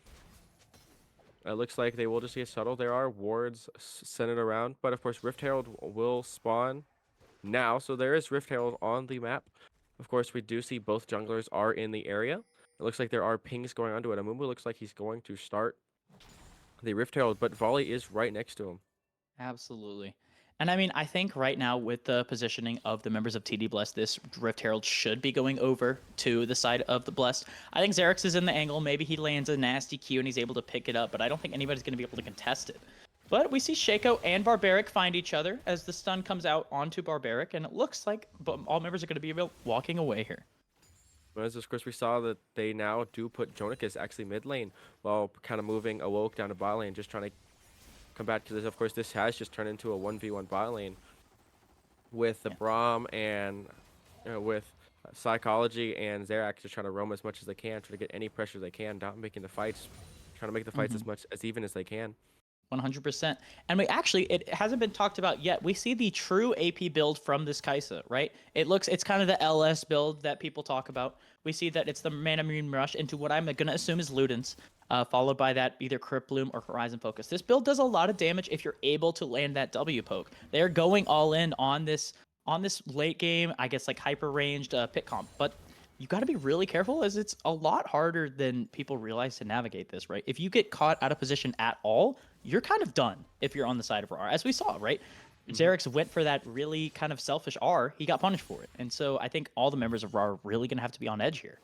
It looks like they will just see a subtle. There are wards centered around, but of course, Rift Herald will spawn now, so there is Rift Herald on the map. Of course, we do see both junglers are in the area. It looks like there are pings going onto it. Amumu looks like he's going to start the Rift Herald, but Volley is right next to him. Absolutely. And I mean, I think right now with the positioning of the members of TD Blessed, this Rift Herald should be going over to the side of the Blessed. I think Xerix is in the angle. Maybe he lands a nasty Q and he's able to pick it up, but I don't think anybody's going to be able to contest it. But we see Shaco and Barbaric find each other as the stun comes out onto Barbaric, and it looks like all members are going to be walking away here. As of course we saw that they now do put Jonicus actually mid lane while kind of moving Awoke down to bot lane, just trying to combat, because of course this has just turned into a 1v1 bot lane with the Braum and with Psychology and Xerax just trying to roam as much as they can, trying to get any pressure they can, not making the fights, trying to make the fights as much as even as they can. 100%. And we actually, it hasn't been talked about yet. We see the true AP build from this Kai'Sa, right? It's kind of the LS build that people talk about. We see that it's the Mana Marine Rush into what I'm going to assume is Ludens, followed by that either Crypt Bloom or Horizon Focus. This build does a lot of damage if you're able to land that W poke. They're going all in on this late game, I guess like hyper ranged pit comp. But you got to be really careful as it's a lot harder than people realize to navigate this, right? If you get caught out of position at all, you're kind of done if you're on the side of RAWR, as we saw, right? Xerix went for that really kind of selfish R. He got punished for it. And so I think all the members of RAWR are really going to have to be on edge here.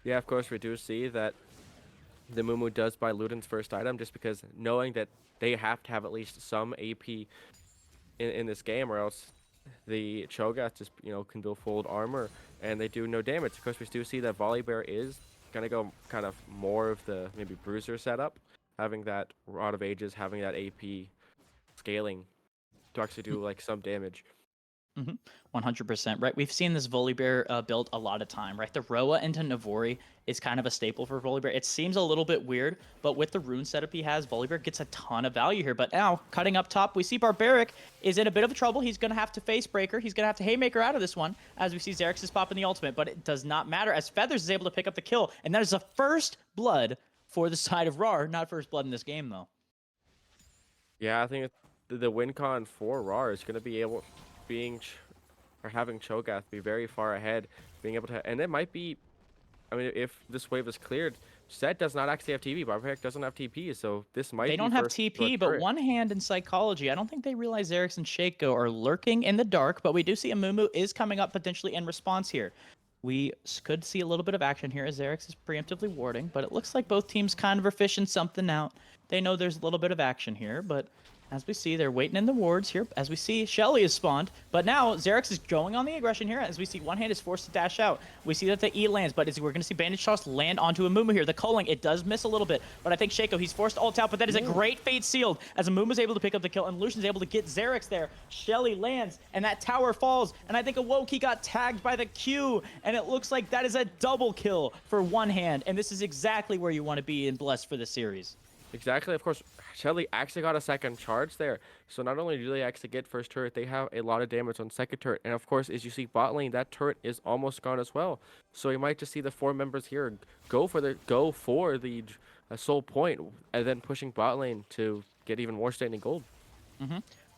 Yeah, of course we do see that the Mumu does buy Luden's first item just because knowing that they have to have at least some AP in this game, or else the Cho'Gath just, can build full armor and they do no damage. Of course, we do see that Volibear is going to go kind of more of the maybe Bruiser setup, having that Rod of Ages, having that AP scaling to actually do like some damage. 100%, right? We've seen this Volibear build a lot of time, right? The Roa into Navori is kind of a staple for Volibear. It seems a little bit weird, but with the rune setup he has, Volibear gets a ton of value here. But now, cutting up top, we see Barbaric is in a bit of trouble. He's going to have to face Breaker. He's going to have to Haymaker out of this one, as we see Xerix is popping the ultimate, but it does not matter, as Feathers is able to pick up the kill, and that is a first blood for the side of RAWR. Not first blood in this game, though. Yeah, I think the win con for RAWR is going to be having Cho'Gath be very far ahead, being able to, and it might be, I mean, if this wave is cleared, Set does not actually have TP, Barbaric doesn't have TP, so this might They be don't have first TP, blood but one hand in Psychology. I don't think they realize Xerix and Shaco are lurking in the dark, but we do see a Mumu is coming up potentially in response here. We could see a little bit of action here as Xerix is preemptively warding, but it looks like both teams kind of are fishing something out. They know there's a little bit of action here, but as we see, they're waiting in the wards here. As we see, Shelly is spawned, but now Xerix is going on the aggression here. As we see, one hand is forced to dash out. We see that the E lands, but we're going to see Bandage Toss land onto a Mumu here. The culling, it does miss a little bit, but I think Shaco, he's forced to ult out, but that is a great Fate Sealed as a Mumu's able to pick up the kill, and Lucian's able to get Xerix there. Shelly lands, and that tower falls, and I think Awoke, he got tagged by the Q, and it looks like that is a double kill for one hand, and this is exactly where you want to be in Blessed for this series. Exactly. Of course, Shelly actually got a second charge there. So not only do they actually get first turret, they have a lot of damage on second turret. And of course, as you see bot lane, that turret is almost gone as well. So you might just see the 4 members here go for the soul point, and then pushing bot lane to get even more standing gold.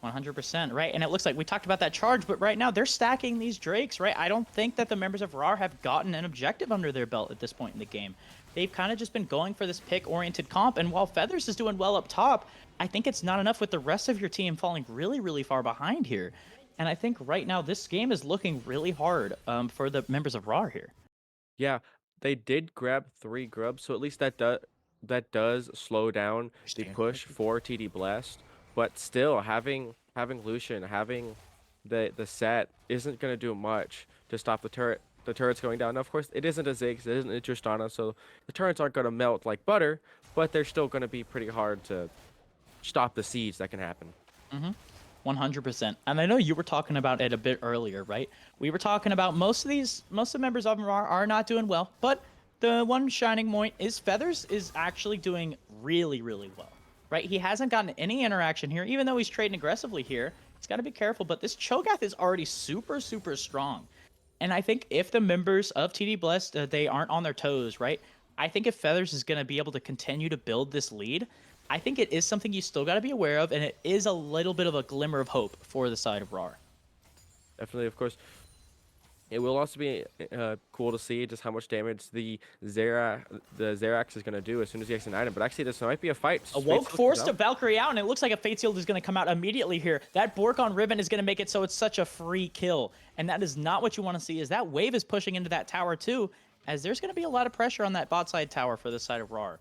100%, right? And it looks like we talked about that charge, but right now they're stacking these Drakes, right? I don't think that the members of RAWR have gotten an objective under their belt at this point in the game. They've kind of just been going for this pick-oriented comp, and while Feathers is doing well up top, I think it's not enough with the rest of your team falling really, really far behind here. And I think right now this game is looking really hard for the members of RAWR here. Yeah, they did grab 3 grubs, so at least that does slow down the push for TD Blast. But still, having Lucian, having the set isn't going to do much to stop the turret. The turret's going down. Now, of course, it isn't a Ziggs, it isn't a Tristana, so the turrets aren't going to melt like butter, but they're still going to be pretty hard to stop the siege that can happen. 100%. And I know you were talking about it a bit earlier, right? We were talking about most of the members of RAWR are not doing well, but the one shining point is Feathers is actually doing really, really well, right? He hasn't gotten any interaction here, even though he's trading aggressively here. He's got to be careful, but this Cho'Gath is already super, super strong. And I think if the members of TD Blessed, they aren't on their toes, right? I think if Feathers is going to be able to continue to build this lead, I think it is something you still got to be aware of, and it is a little bit of a glimmer of hope for the side of RAWR. Definitely, of course. It will also be cool to see just how much damage the Zerax is going to do as soon as he gets an item. But actually, this might be a fight. Awoke forced a Valkyrie out, and it looks like a Fate Shield is going to come out immediately here. That Bork on Riven is going to make it so it's such a free kill, and that is not what you want to see. Is that wave is pushing into that tower too, as there's going to be a lot of pressure on that bot side tower for this side of RAWR.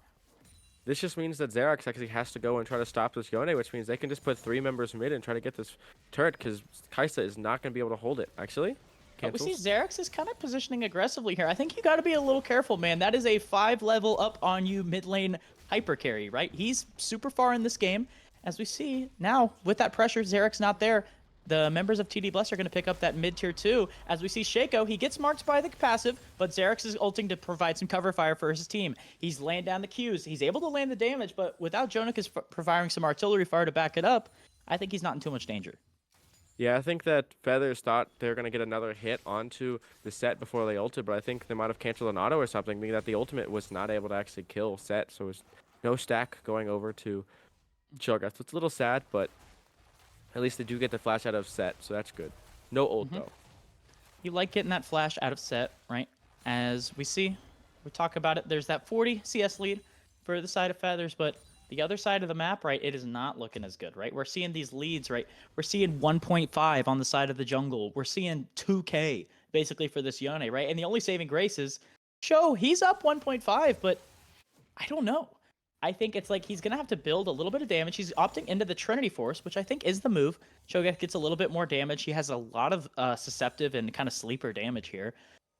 This just means that Zerax actually has to go and try to stop this Yone, which means they can just put 3 members mid and try to get this turret, because Kaisa is not going to be able to hold it. Actually, But we cancels. see Xerax is kind of positioning aggressively here. I think you got to be a little careful, man. That is a 5 level up on you mid lane hyper carry, right? He's super far in this game. As we see now, with that pressure, Xerax not there. The members of TD Bless are going to pick up that mid tier 2. As we see Shaco, he gets marked by the passive, but Xerax is ulting to provide some cover fire for his team. He's laying down the Qs. He's able to land the damage, but without Jonicus providing some artillery fire to back it up, I think he's not in too much danger. Yeah, I think that Feathers thought they were going to get another hit onto the Set before they ulted, but I think they might have canceled an auto or something, meaning that the ultimate was not able to actually kill Set, so it was no stack going over to Cho'Gath. So it's a little sad, but at least they do get the flash out of Set, so that's good. No ult, though. You like getting that flash out of Set, right? As we see, we talk about it, there's that 40 CS lead for the side of Feathers, but the other side of the map, right, it is not looking as good, right? We're seeing these leads, right? We're seeing 1.5 on the side of the jungle. We're seeing 2K, basically, for this Yone, right? And the only saving grace is, he's up 1.5, but I don't know. I think it's like he's going to have to build a little bit of damage. He's opting into the Trinity Force, which I think is the move. Cho'Gath gets a little bit more damage. He has a lot of susceptive and kind of sleeper damage here.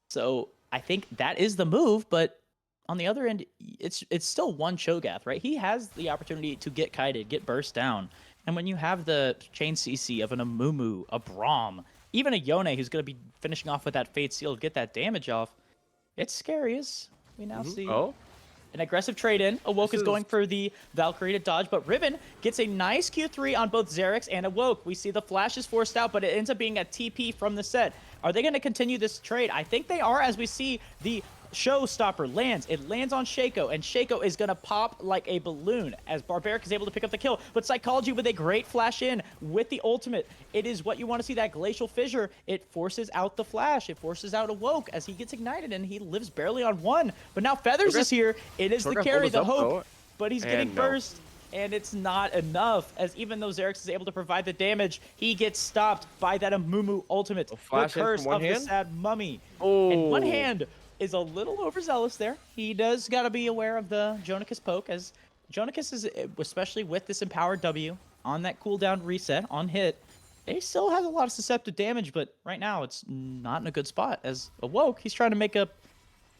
So I think that is the move, but on the other end, it's still one Cho'Gath, right? He has the opportunity to get kited, get burst down. And when you have the chain CC of an Amumu, a Braum, even a Yone who's going to be finishing off with that Fate Seal to get that damage off, it's scary as we now see. Oh, An aggressive trade-in. Awoke is going for the Valkyrie to dodge, but Riven gets a nice Q3 on both Xerax and Awoke. We see the flash is forced out, but it ends up being a TP from the Set. Are they going to continue this trade? I think they are, as we see the Showstopper lands. It lands on Shaco, and Shaco is going to pop like a balloon as Barbaric is able to pick up the kill. But Psychology with a great flash in with the ultimate. It is what you want to see, that Glacial Fissure. It forces out the flash. It forces out Awoke as he gets ignited, and he lives barely on 1. But now Feathers is here. It is the carry, the hope, but he's getting burst. And it's not enough, as even though Xerax is able to provide the damage, he gets stopped by that Amumu ultimate. The curse of the sad mummy. And one hand is a little overzealous there. He does got to be aware of the Jonicus poke, as Jonicus is, especially with this empowered W on that cooldown reset on hit, he still has a lot of susceptible damage, but right now it's not in a good spot. As Awoke, he's trying to make up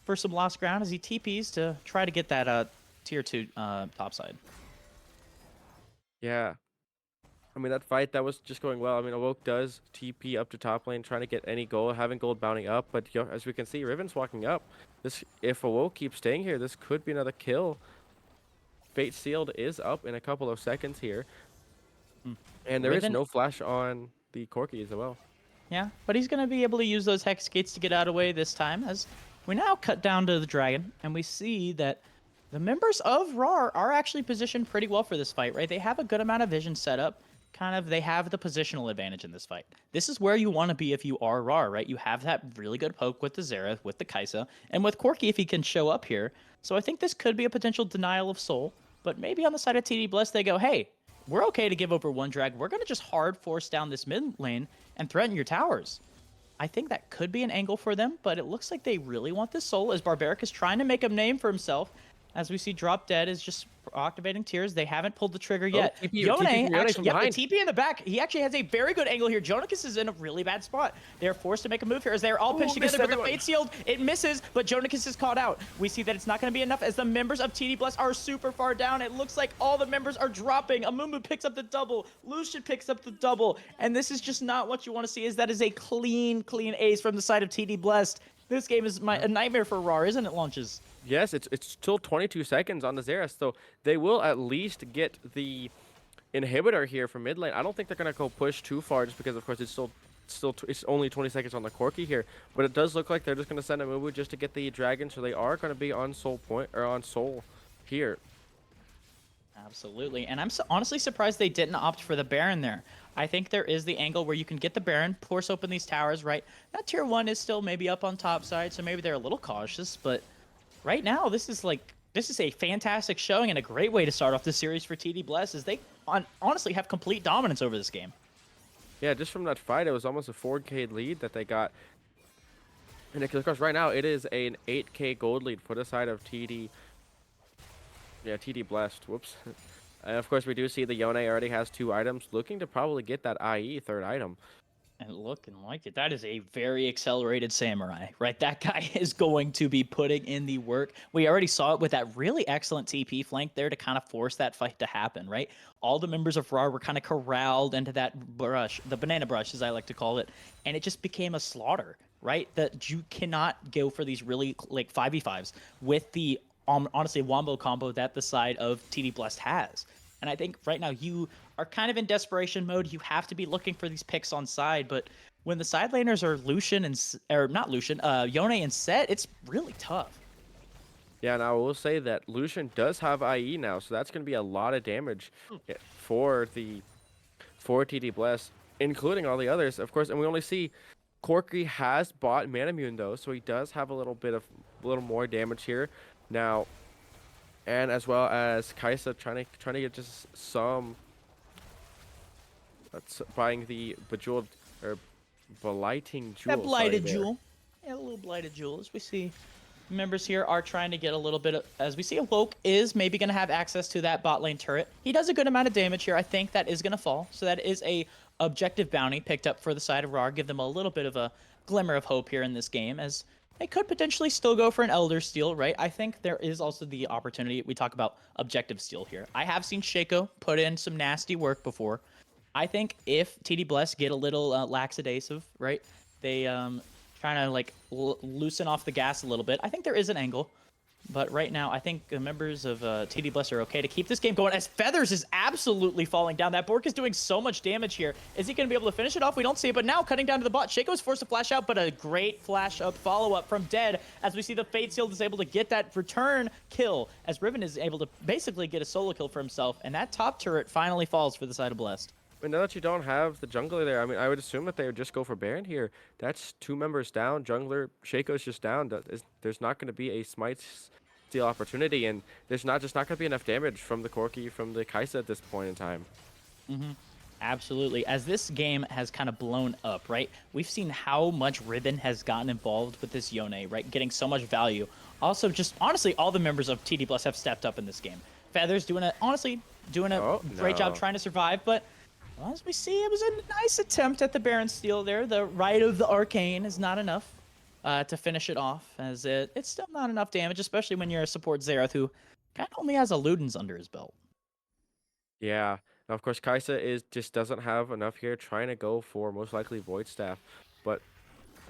for some lost ground as he TPs to try to get that tier 2 topside. yeah. I mean, that fight, that was just going well. I mean, Awoke does TP up to top lane, trying to get any gold, having gold bounding up. But as we can see, Riven's walking up. If Awoke keeps staying here, this could be another kill. Fate Sealed is up in a couple of seconds here. And there is no flash on the Corki as well. Yeah, but he's going to be able to use those Hex Gates to get out of the way this time, as we now cut down to the Dragon, and we see that the members of RAWR are actually positioned pretty well for this fight, right? They have a good amount of vision set up. They have the positional advantage in this fight. This is where you want to be if you are RAWR, right? You have that really good poke with the Xerath, with the Kaisa, and with Corki if he can show up here. So I think this could be a potential denial of soul, but maybe on the side of TD Bless, they go, hey, we're okay to give over 1 drag. We're going to just hard force down this mid lane and threaten your towers. I think that could be an angle for them, but it looks like they really want this soul, as Barbaric is trying to make a name for himself. As we see, Drop Dead is just activating tears. They haven't pulled the trigger yet. Yone, actually, the TP in the back. He actually has a very good angle here. Jonicus is in a really bad spot. They're forced to make a move here as they're all pinched together. But the Fate Sealed, it misses, but Jonicus is caught out. We see that it's not going to be enough as the members of TD Bless are super far down. It looks like all the members are dropping. Amumu picks up the double. Lucian picks up the double. And this is just not what you want to see, is that is a clean ace from the side of TD Blessed. This game is a nightmare for RAWR, isn't it, Launches? Yes, it's still 22 seconds on the Xerath, so they will at least get the inhibitor here from mid lane. I don't think they're gonna go push too far, just because of course it's it's only 20 seconds on the Corki here. But it does look like they're just gonna send a Mumu just to get the dragon, so they are gonna be on soul point or on soul here. Absolutely, and I'm honestly surprised they didn't opt for the Baron there. I think there is the angle where you can get the Baron, force open these towers, right? That tier 1 is still maybe up on top side, so maybe they're a little cautious, but right now this is a fantastic showing and a great way to start off the series for TD Bless, as they honestly have complete dominance over this game. Yeah, just from that fight, it was almost a 4K lead that they got. And of course, right now, it is an 8K gold lead for the side of TD. Yeah, TD Blessed. Whoops. And of course, we do see the Yone already has 2 items, looking to probably get that IE third item. And looking like it. That is a very accelerated samurai, right? That guy is going to be putting in the work. We already saw it with that really excellent TP flank there to kind of force that fight to happen, right? All the members of RAWR were kind of corralled into that brush, the banana brush, as I like to call it, and it just became a slaughter, right? That you cannot go for these really like 5v5s with the honestly wombo combo that the side of TD Blessed has. And I think right now you are kind of in desperation mode. You have to be looking for these picks on side, but when the side laners are Lucian or not Lucian, Yone and Set, it's really tough. Yeah, and I will say that Lucian does have IE now, so that's going to be a lot of damage for TD Bless, including all the others, of course. And we only see Corky has bought Manamune though, so he does have a little more damage here now. And as well as Kaisa trying to get just some buying the bejeweled or blighting jewel. That blighted jewel. Yeah, a little blighted jewel. As we see, members here are trying to get a little bit of, as we see, Woke is maybe going to have access to that bot lane turret. He does a good amount of damage here. I think that is going to fall. So that is a objective bounty picked up for the side of RAWR. Give them a little bit of a glimmer of hope here in this game, as they could potentially still go for an Elder Steal, right? I think there is also the opportunity. We talk about objective steal here. I have seen Shaco put in some nasty work before. I think if TD Bless get a little lackadaisical, right? They trying to like loosen off the gas a little bit. I think there is an angle, but right now I think the members of TD Bless are okay to keep this game going, as Feathers is absolutely falling down. That Bork is doing so much damage here. Is he going to be able to finish it off? We don't see it, but now cutting down to the bot. Shaco is forced to flash out, but a great flash up follow-up from Dead, as we see the Fate Seal is able to get that return kill, as Riven is able to basically get a solo kill for himself, and that top turret finally falls for the side of Blessed. I mean, now that you don't have the jungler there, I mean, I would assume that they would just go for Baron here. That's 2 members down. Jungler, Shaco's just down. There's not going to be a smite steal opportunity, and there's not going to be enough damage from the Corki, from the Kaisa at this point in time. Absolutely. As this game has kind of blown up, right? We've seen how much Ribbon has gotten involved with this Yone, right? Getting so much value. Also, just honestly, all the members of TD Bless have stepped up in this game. Feathers doing a great job trying to survive, but well, as we see, it was a nice attempt at the Baron steal there. The Rite of the Arcane is not enough to finish it off, as it's still not enough damage, especially when you're a support Xerath who kind of only has a Ludens under his belt. Yeah. Now, of course, Kaisa just doesn't have enough here, trying to go for most likely Void Staff, but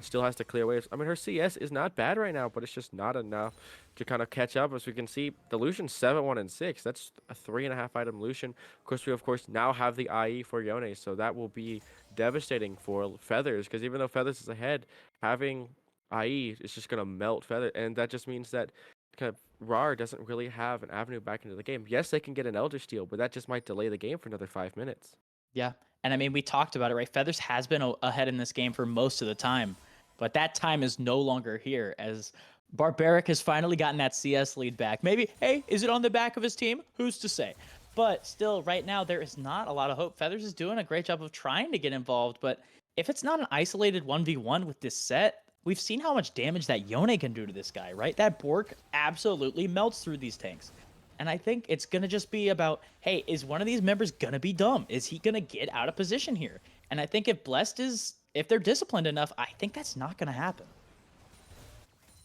still has to clear waves. I mean, her CS is not bad right now, but it's just not enough to kind of catch up. As we can see, the Lucian's 7-1 and 6. That's a 3.5 item Lucian. Of course, we now have the IE for Yone, so that will be devastating for Feathers, because even though Feathers is ahead, having IE is just going to melt Feather, and that just means that kind of RAWR doesn't really have an avenue back into the game. Yes, they can get an Elder Steal, but that just might delay the game for another 5 minutes. Yeah, and I mean, we talked about it, right? Feathers has been ahead in this game for most of the time, but that time is no longer here, as Barbaric has finally gotten that CS lead back. Maybe, hey, is it on the back of his team? Who's to say? But still, right now, there is not a lot of hope. Feathers is doing a great job of trying to get involved, but if it's not an isolated 1v1 with this set, we've seen how much damage that Yone can do to this guy, right? That Bork absolutely melts through these tanks. And I think it's going to just be about, hey, is one of these members going to be dumb? Is he going to get out of position here? And I think if they're disciplined enough, I think that's not going to happen.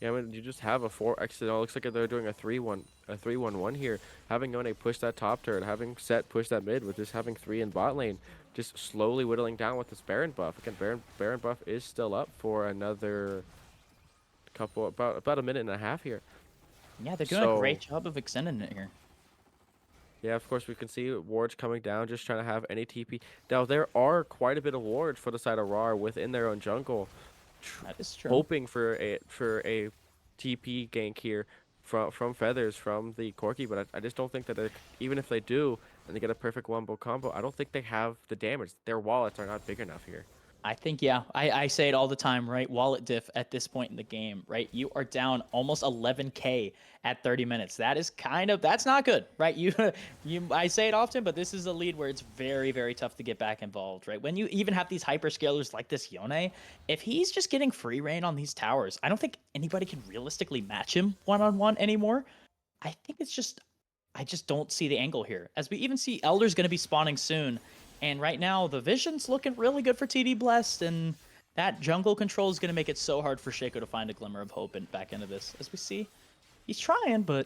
Yeah, I mean, you just have a 4x. It looks like they're doing a 3-1-1 here. Having Yone push that top turret, having Set push that mid, with just having 3 in bot lane, just slowly whittling down with this Baron buff. Again, Baron buff is still up for another about a minute and a half here. Yeah, they're doing a great job of extending it here. Yeah, of course, we can see wards coming down, just trying to have any TP. Now, there are quite a bit of wards for the side of RAWR within their own jungle. That is true. Hoping for a TP gank here from Feathers, from the Corki, but I just don't think that even if they do, and they get a perfect wombo combo, I don't think they have the damage. Their wallets are not big enough here. I think, yeah, I say it all the time, right? Wallet diff at this point in the game, right? You are down almost 11K at 30 minutes. That is that's not good, right? I say it often, but this is a lead where it's very, very tough to get back involved, right? When you even have these hyperscalers like this Yone, if he's just getting free reign on these towers, I don't think anybody can realistically match him one-on-one anymore. I think I just don't see the angle here. As we even see Elder's going to be spawning soon. And right now, the vision's looking really good for TD Blessed, and that jungle control is going to make it so hard for Shaco to find a glimmer of hope back into this. As we see, he's trying, but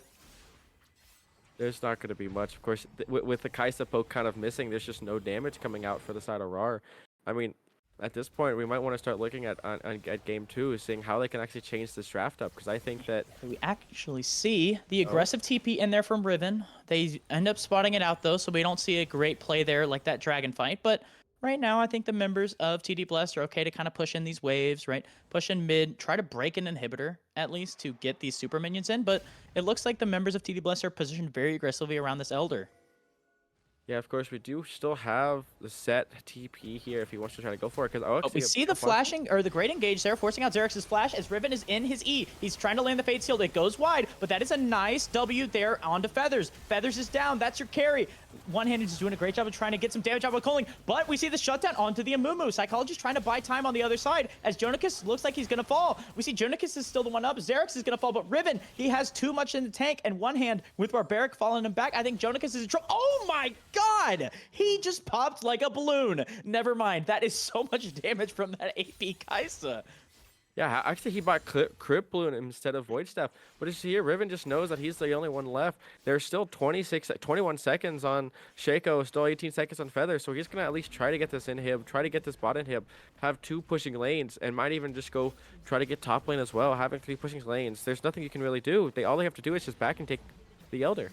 There's not going to be much. Of course, with the Kaisa poke kind of missing, there's just no damage coming out for the side of RAWR. I mean, at this point, we might want to start looking at game 2, seeing how they can actually change this draft up, because I think that we actually see the aggressive TP in there from Riven. They end up spotting it out, though, so we don't see a great play there like that dragon fight. But right now, I think the members of TD Blast are okay to kind of push in these waves, right? Push in mid, try to break an inhibitor, at least, to get these super minions in. But it looks like the members of TD Blast are positioned very aggressively around this Elder. yeah, of course, we do still have the set TP here if he wants to try to go for it. Because But we see the flashing, or the great engage there, forcing out Xerx's flash as Riven is in his E. He's trying to land the Fate Shield. It goes wide, but that is a nice W there onto Feathers. Feathers is down. That's your carry. One-handed is doing a great job of trying to get some damage out of Coling, but we see the shutdown onto the Amumu. Psychologist trying to buy time on the other side as Jonicus looks like he's going to fall. We see Jonicus is still the one up. Xerx is going to fall, but Riven, he has too much in the tank, and one hand with Barbaric following him back. I think Jonicus is in trouble. Oh my god! He just popped like a balloon. Never mind. That is so much damage from that AP Kaisa. Yeah, actually, he bought Crypt Balloon instead of Void Staff. But as you see here, Riven just knows that he's the only one left. There's still 21 seconds on Shaco, still 18 seconds on Feather. So he's going to at least try to get this inhib, try to get this bot inhib, have 2 pushing lanes, and might even just go try to get top lane as well, having 3 pushing lanes. There's nothing you can really do. All they have to do is just back and take the Elder.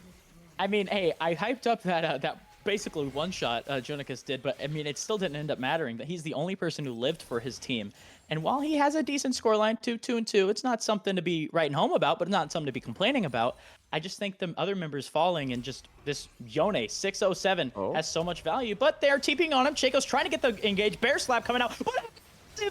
I mean, hey, I hyped up that basically one-shot Jonicus did, but I mean, it still didn't end up mattering. That he's the only person who lived for his team. And while he has a decent scoreline, 2-2-2, it's not something to be writing home about, but not something to be complaining about. I just think the other members falling and just this Yone 607 has so much value, but they're TPing on him. Shaco's trying to get the engage. Bear slap coming out.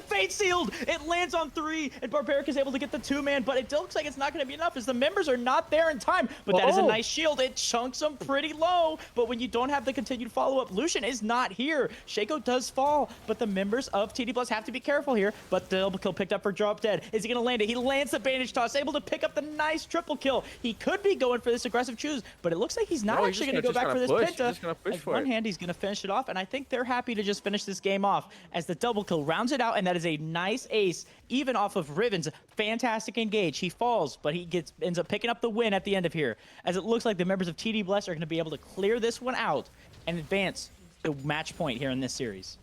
Fate Sealed! It lands on 3, and Barbaric is able to get the 2-man, but it looks like it's not going to be enough as the members are not there in time. But that is a nice shield. It chunks them pretty low, but when you don't have the continued follow-up, Lucian is not here. Shaco does fall, but the members of TD Plus have to be careful here. But the double kill picked up for Drop Dead. Is he going to land it? He lands the bandage toss, able to pick up the nice triple kill. He could be going for this aggressive choose, but it looks like he's not actually going to go back for this penta. As one hand, he's going to finish it off, and I think they're happy to just finish this game off as the double kill rounds it out, and that is a nice ace, even off of Riven's fantastic engage. He falls, but he ends up picking up the win at the end of here, as it looks like the members of TD Bless are going to be able to clear this one out and advance to match point here in this series.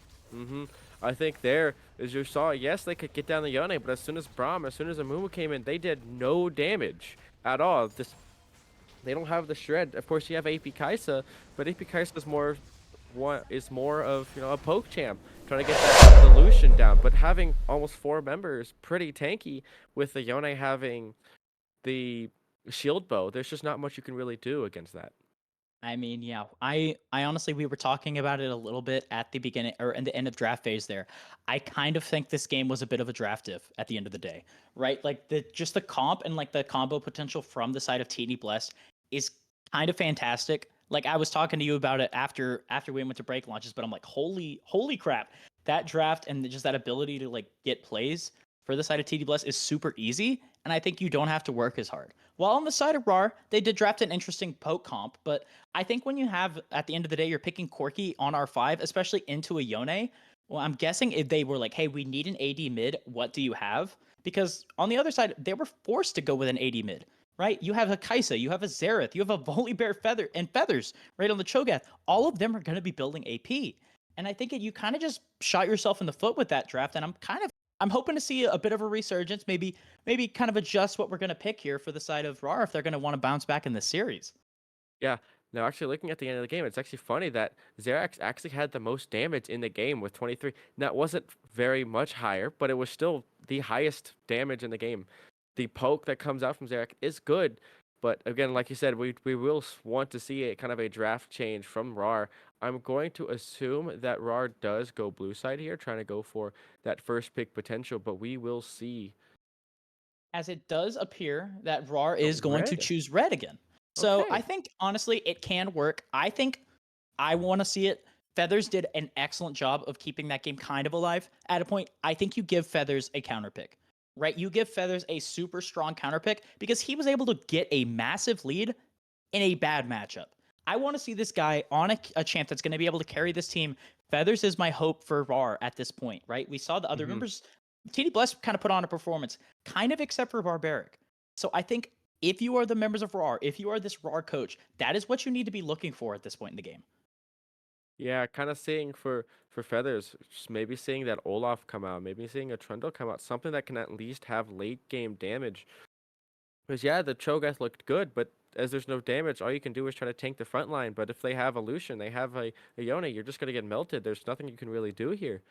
I think there, as you saw, yes, they could get down the Yone, but as soon as Amumu came in, they did no damage at all. They don't have the shred. Of course, you have AP Kaisa, but AP Kaisa is more of, a poke champ, trying to get that dilution down. But having almost 4 members, pretty tanky, with the Yone having the shield bow, there's just not much you can really do against that. I mean, yeah, I honestly, we were talking about it a little bit at the beginning or in the end of draft phase there. I kind of think this game was a bit of a draft diff at the end of the day, right? Like just the comp and like the combo potential from the side of TD Bless is kind of fantastic. Like I was talking to you about it after we went to break launches, but I'm like, holy crap. That draft and just that ability to like get plays for the side of TD Bless is super easy, and I think you don't have to work as hard. While on the side of RAWR, they did draft an interesting poke comp, but I think when you have, at the end of the day, you're picking Corki on R5, especially into a Yone, well, I'm guessing if they were like, hey, we need an AD mid, what do you have? Because on the other side, they were forced to go with an AD mid, right? You have a Kaisa, you have a Xerath, you have a Volibear Feathers, right on the Cho'Gath. All of them are going to be building AP. And I think you kind of just shot yourself in the foot with that draft, and I'm hoping to see a bit of a resurgence, maybe kind of adjust what we're going to pick here for the side of RAWR if they're going to want to bounce back in this series. Yeah. Now, actually, looking at the end of the game, it's actually funny that Xerax actually had the most damage in the game with 23. Now, it wasn't very much higher, but it was still the highest damage in the game. The poke that comes out from Xerax is good, But again, like you said, we will want to see a kind of a draft change from RAR. I'm going to assume that RAR does go blue side here, trying to go for that first pick potential, but we will see. As it does appear that RAR Oh, is going to red. choose red again. So I Okay. think honestly it can work. I think I want to see it. Feathers did an excellent job of keeping that game kind of alive. At a point, I think you give Feathers a counter pick, right? You give Feathers a super strong counter pick because he was able to get a massive lead in a bad matchup. I want to see this guy on a champ that's going to be able to carry this team. Feathers is my hope for RAR at this point, right? We saw the other Hmm. members. TD Bless kind of put on a performance, kind of except for Barbaric. So I think if you are the members of RAR, if you are this RAR coach, that is what you need to be looking for at this point in the game. Yeah, kind of seeing for Feathers, just maybe seeing that Olaf come out, maybe seeing a Trundle come out, something that can at least have late game damage. Because yeah, the Cho'Gath looked good, but as there's no damage, all you can do is try to tank the front line. But if they have a Lucian, they have a Yone, you're just gonna get melted. There's nothing you can really do here.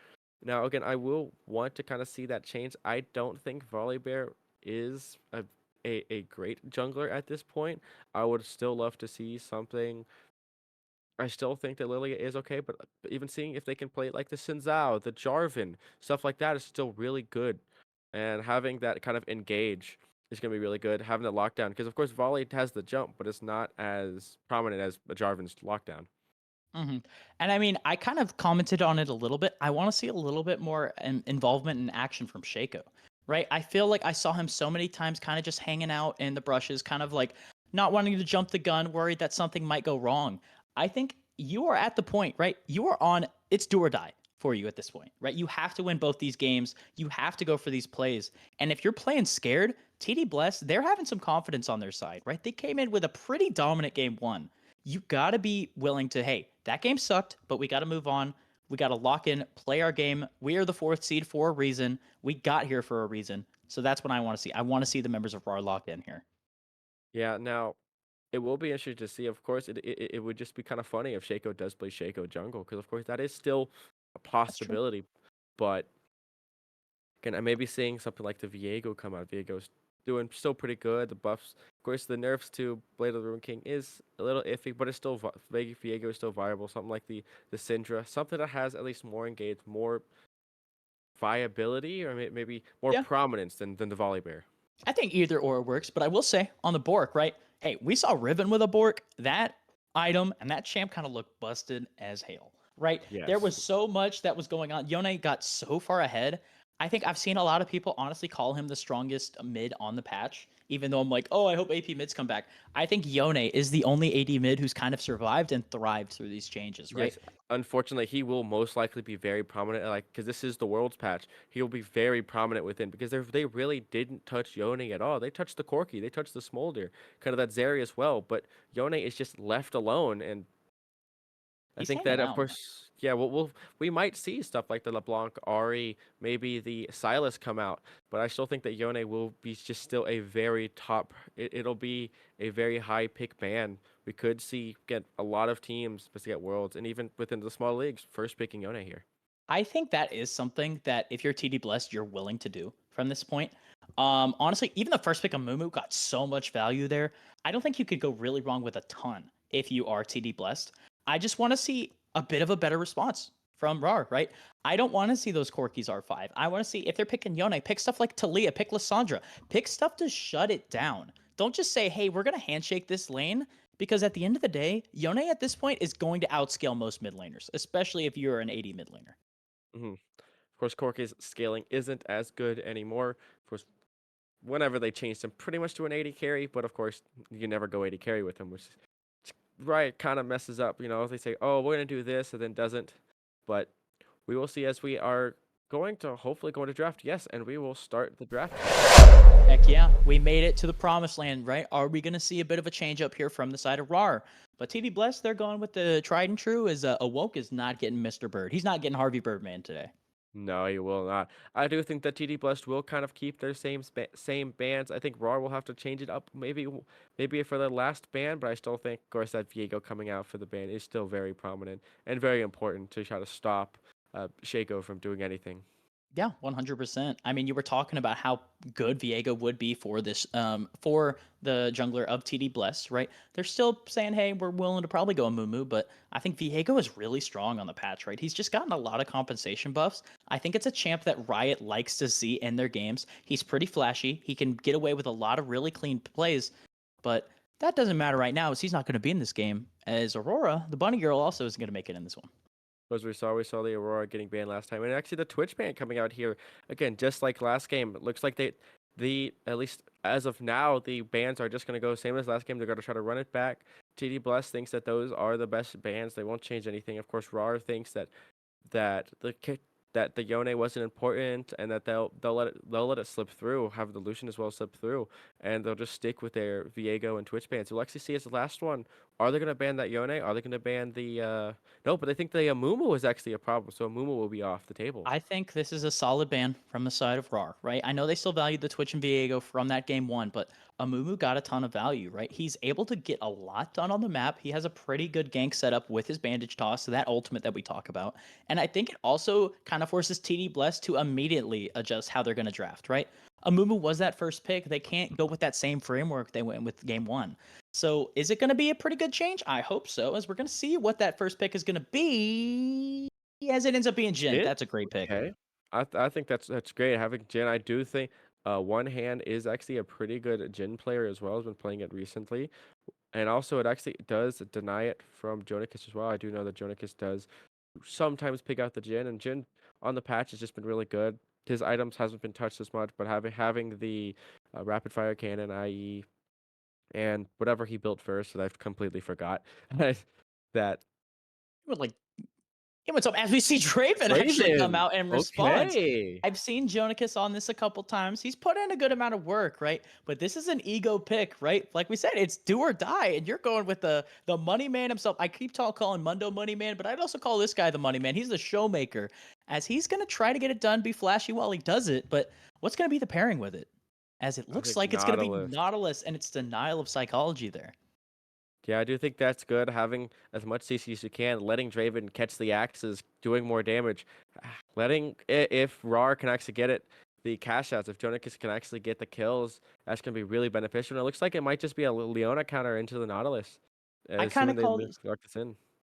Now, again, I will want to kind of see that change. I don't think Volibear is a great jungler at this point. I would still love to see something. I still think that Lilia is okay, but even seeing if they can play like the Sinzao, the Jarvan, stuff like that is still really good. And having that kind of engage is going to be really good. Having the lockdown, because of course Volley has the jump, but it's not as prominent as a Jarvan's lockdown. Hmm. And I mean, I kind of commented on it a little bit. I want to see a little bit more involvement and action from Shaco, right? I feel like I saw him so many times kind of just hanging out in the brushes, kind of like not wanting to jump the gun, worried that something might go wrong. I think you are at the point, right? You are on, it's do or die for you at this point, right? You have to win both these games. You have to go for these plays. And if you're playing scared, TD Bless, they're having some confidence on their side, right? They came in with a pretty dominant game one. You got to be willing to, hey, that game sucked, but we got to move on. We got to lock in, play our game. We are the fourth seed for a reason. We got here for a reason. So that's what I want to see. I want to see the members of RAR locked in here. Yeah, now it will be interesting to see. Of course, it would just be kind of funny if Shaco does play Shaco jungle, because of course that is still a That's true. possibility. But again, I may be seeing something like the Viego come out. Viego's doing still pretty good. The buffs, of course, the nerfs to Blade of the Ruin King is a little iffy, but it's still Viego is still viable. Something like the Syndra, something that has at least more engaged, more viability, or maybe more Yeah, prominence than the Volibear. I think either or works, but I will say on the Bork, right? Hey, we saw Riven with a Bork. That item and that champ kind of looked busted as hell, right? There Yes. was so much that was going on. Yone got so far ahead. I think I've seen a lot of people honestly call him the strongest mid on the patch, even though I'm like, oh, I hope AP mids come back. I think Yone is the only AD mid who's kind of survived and thrived through these changes, right? Yes, unfortunately, he will most likely be very prominent. Like, because this is the world's patch, he will be very prominent within. Because they really didn't touch Yone at all. They touched the Corki, they touched the Smolder, kind of that Zeri as well. But Yone is just left alone, and I He's think hanging that, of out, man. course, yeah, we might see stuff like the LeBlanc, Ari, maybe the Silas come out, but I still think that Yone will be just still a very top. It'll be a very high pick ban. We could see get a lot of teams, especially at Worlds, and even within the small leagues, first picking Yone here. I think that is something that if you're TD Blessed, you're willing to do from this point. Honestly, even the first pick of Mumu got so much value there. I don't think you could go really wrong with a ton if you are TD Blessed. I just want to see a bit of a better response from RAR, right? I don't want to see those Corkies R5. I want to see if they're picking Yone, pick stuff like Talia, pick Lissandra, pick stuff to shut it down. Don't just say, hey, we're going to handshake this lane because at the end of the day, Yone at this point is going to outscale most mid laners, especially if you're an AD mid laner. Hmm. Of course, Corki's scaling isn't as good anymore. Of course, whenever they changed him pretty much to an 80 carry, but of course, you never go 80 carry with him, which right kind of messes up. They say, "Oh, we're gonna do this," and then doesn't. But we will see as we are going to hopefully go into draft. Yes, and we will start the draft. Heck yeah, we made it to the promised land, right? Are we going to see a bit of a change up here from the side of RAR? But TD Bless, they're going with the tried and true. Is Awoke is not getting Mr. Bird. He's not getting Harvey Birdman today. No, you will not. I do think that TD Blessed will kind of keep their same bands. I think RAR will have to change it up, maybe for the last band, but I still think, of course, that Viego coming out for the band is still very prominent and very important to try to stop Shaco from doing anything. Yeah, 100%. I mean, you were talking about how good Viego would be for this, for the jungler of TD Bless, right? They're still saying, hey, we're willing to probably go Mumu, but I think Viego is really strong on the patch, right? He's just gotten a lot of compensation buffs. I think it's a champ that Riot likes to see in their games. He's pretty flashy. He can get away with a lot of really clean plays, but that doesn't matter right now, as he's not going to be in this game. As Aurora, the bunny girl, also isn't going to make it in this one. As we saw the Aurora getting banned last time, and actually the Twitch ban coming out here again, just like last game. It looks like the at least as of now, the bans are just going to go same as last game. They're going to try to run it back. TD Bless thinks that those are the best bans. They won't change anything. Of course, RAWR thinks that that the Yone wasn't important, and that they'll let it slip through, have the Lucian as well slip through, and they'll just stick with their Viego and Twitch bans. We'll actually see as the last one. Are they gonna ban that Yone? Are they gonna ban the no? But I think the Amumu is actually a problem, so Amumu will be off the table. I think this is a solid ban from the side of RAR, right? I know they still valued the Twitch and Viego from that game one, but Amumu got a ton of value, right? He's able to get a lot done on the map. He has a pretty good gank setup with his bandage toss, so that ultimate that we talk about. And I think it also kind of forces TD Bless to immediately adjust how they're going to draft, right? Amumu was that first pick. They can't go with that same framework they went with game one. So is it going to be a pretty good change? I hope so, as we're going to see what that first pick is going to be. As it ends up being Jin. Jhin? That's a great pick. Okay, I think that's great having Jhin. I do think One Hand is actually a pretty good Jhin player as well. Has been playing it recently. And also, it actually does deny it from Jonikis as well. I do know that Jonikis does sometimes pick out the Jhin, and Jhin on the patch has just been really good. His items hasn't been touched as much, but having the rapid fire cannon, i.e., and whatever he built first that I've completely forgot, that Would like He went up as we see Draven actually come Raven. out and respond. Okay, I've seen Jonikis on this a couple times. He's put in a good amount of work, right? But this is an ego pick, right? Like we said, it's do or die, and you're going with the money man himself. I keep calling Mundo money man, but I'd also call this guy the money man. He's the showmaker, as he's gonna try to get it done, be flashy while he does it. But what's gonna be the pairing with it? As it I looks think like it's gonna be Nautilus. Nautilus, and it's denial of psychology there. Yeah, I do think that's good. Having as much CC as you can, letting Draven catch the axes, doing more damage, letting if RAR can actually get it, the cash outs. If Jonikis can actually get the kills, that's gonna be really beneficial. And it looks like it might just be a Leona counter into the Nautilus, I kind assuming of they call this lock this in.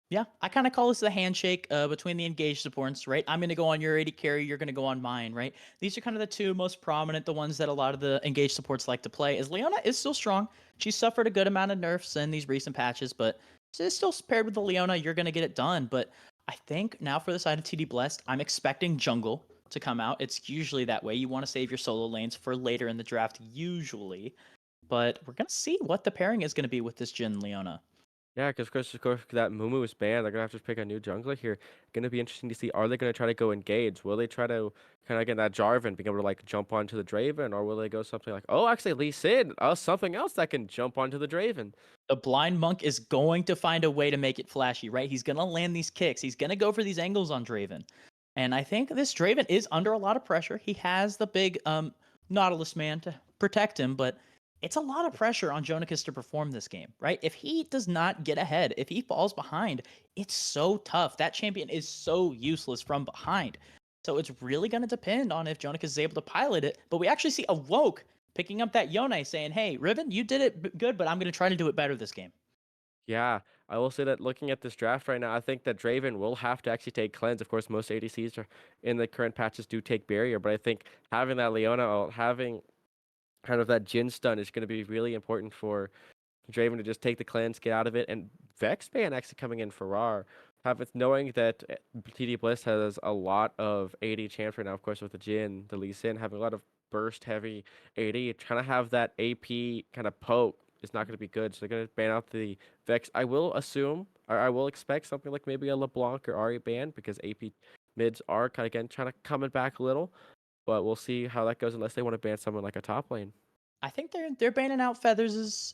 Yeah, I kind of call this the handshake between the engaged supports, right? I'm going to go on your AD carry, you're going to go on mine, right? These are kind of the two most prominent, the ones that a lot of the engaged supports like to play. As Leona is still strong, she suffered a good amount of nerfs in these recent patches, but she's still paired with the Leona, you're going to get it done. But I think now for the side of TD Blessed, I'm expecting jungle to come out. It's usually that way. You want to save your solo lanes for later in the draft, usually. But we're going to see what the pairing is going to be with this Jhin Leona. Yeah, because of course that Mumu is banned. They're gonna have to pick a new jungler here. Gonna be interesting to see. Are they gonna try to go engage? Will they try to kind of get that Jarvan, being able to like jump onto the Draven, or will they go something like, oh, actually Lee Sin, something else that can jump onto the Draven? The blind monk is going to find a way to make it flashy, right? He's going to land these kicks. He's going to go for these angles on Draven. And I think this Draven is under a lot of pressure. He has the big Nautilus man to protect him, but it's a lot of pressure on Jonikis to perform this game, right? If he does not get ahead, if he falls behind, it's so tough. That champion is so useless from behind. So it's really going to depend on if Jonikis is able to pilot it. But we actually see Awoke picking up that Yone saying, hey, Riven, you did it good, but I'm going to try to do it better this game. Yeah, I will say that looking at this draft right now, I think that Draven will have to actually take cleanse. Of course, most ADCs are in the current patches do take barrier, but I think having that Leona, or having kind of that Jhin stun is going to be really important for Draven to just take the cleanse, get out of it, and Vex ban actually coming in for RAR. Knowing that TD Bliss has a lot of AD champs right now, of course, with the Jhin, the Lee Sin, having a lot of burst heavy AD, trying to have that AP kind of poke is not going to be good. So they're going to ban out the Vex. I will assume, or I will expect something like maybe a LeBlanc or Ari ban, because AP mids are kind of again trying to coming back a little. But we'll see how that goes, unless they want to ban someone like a top lane. I think they're banning out Feathers as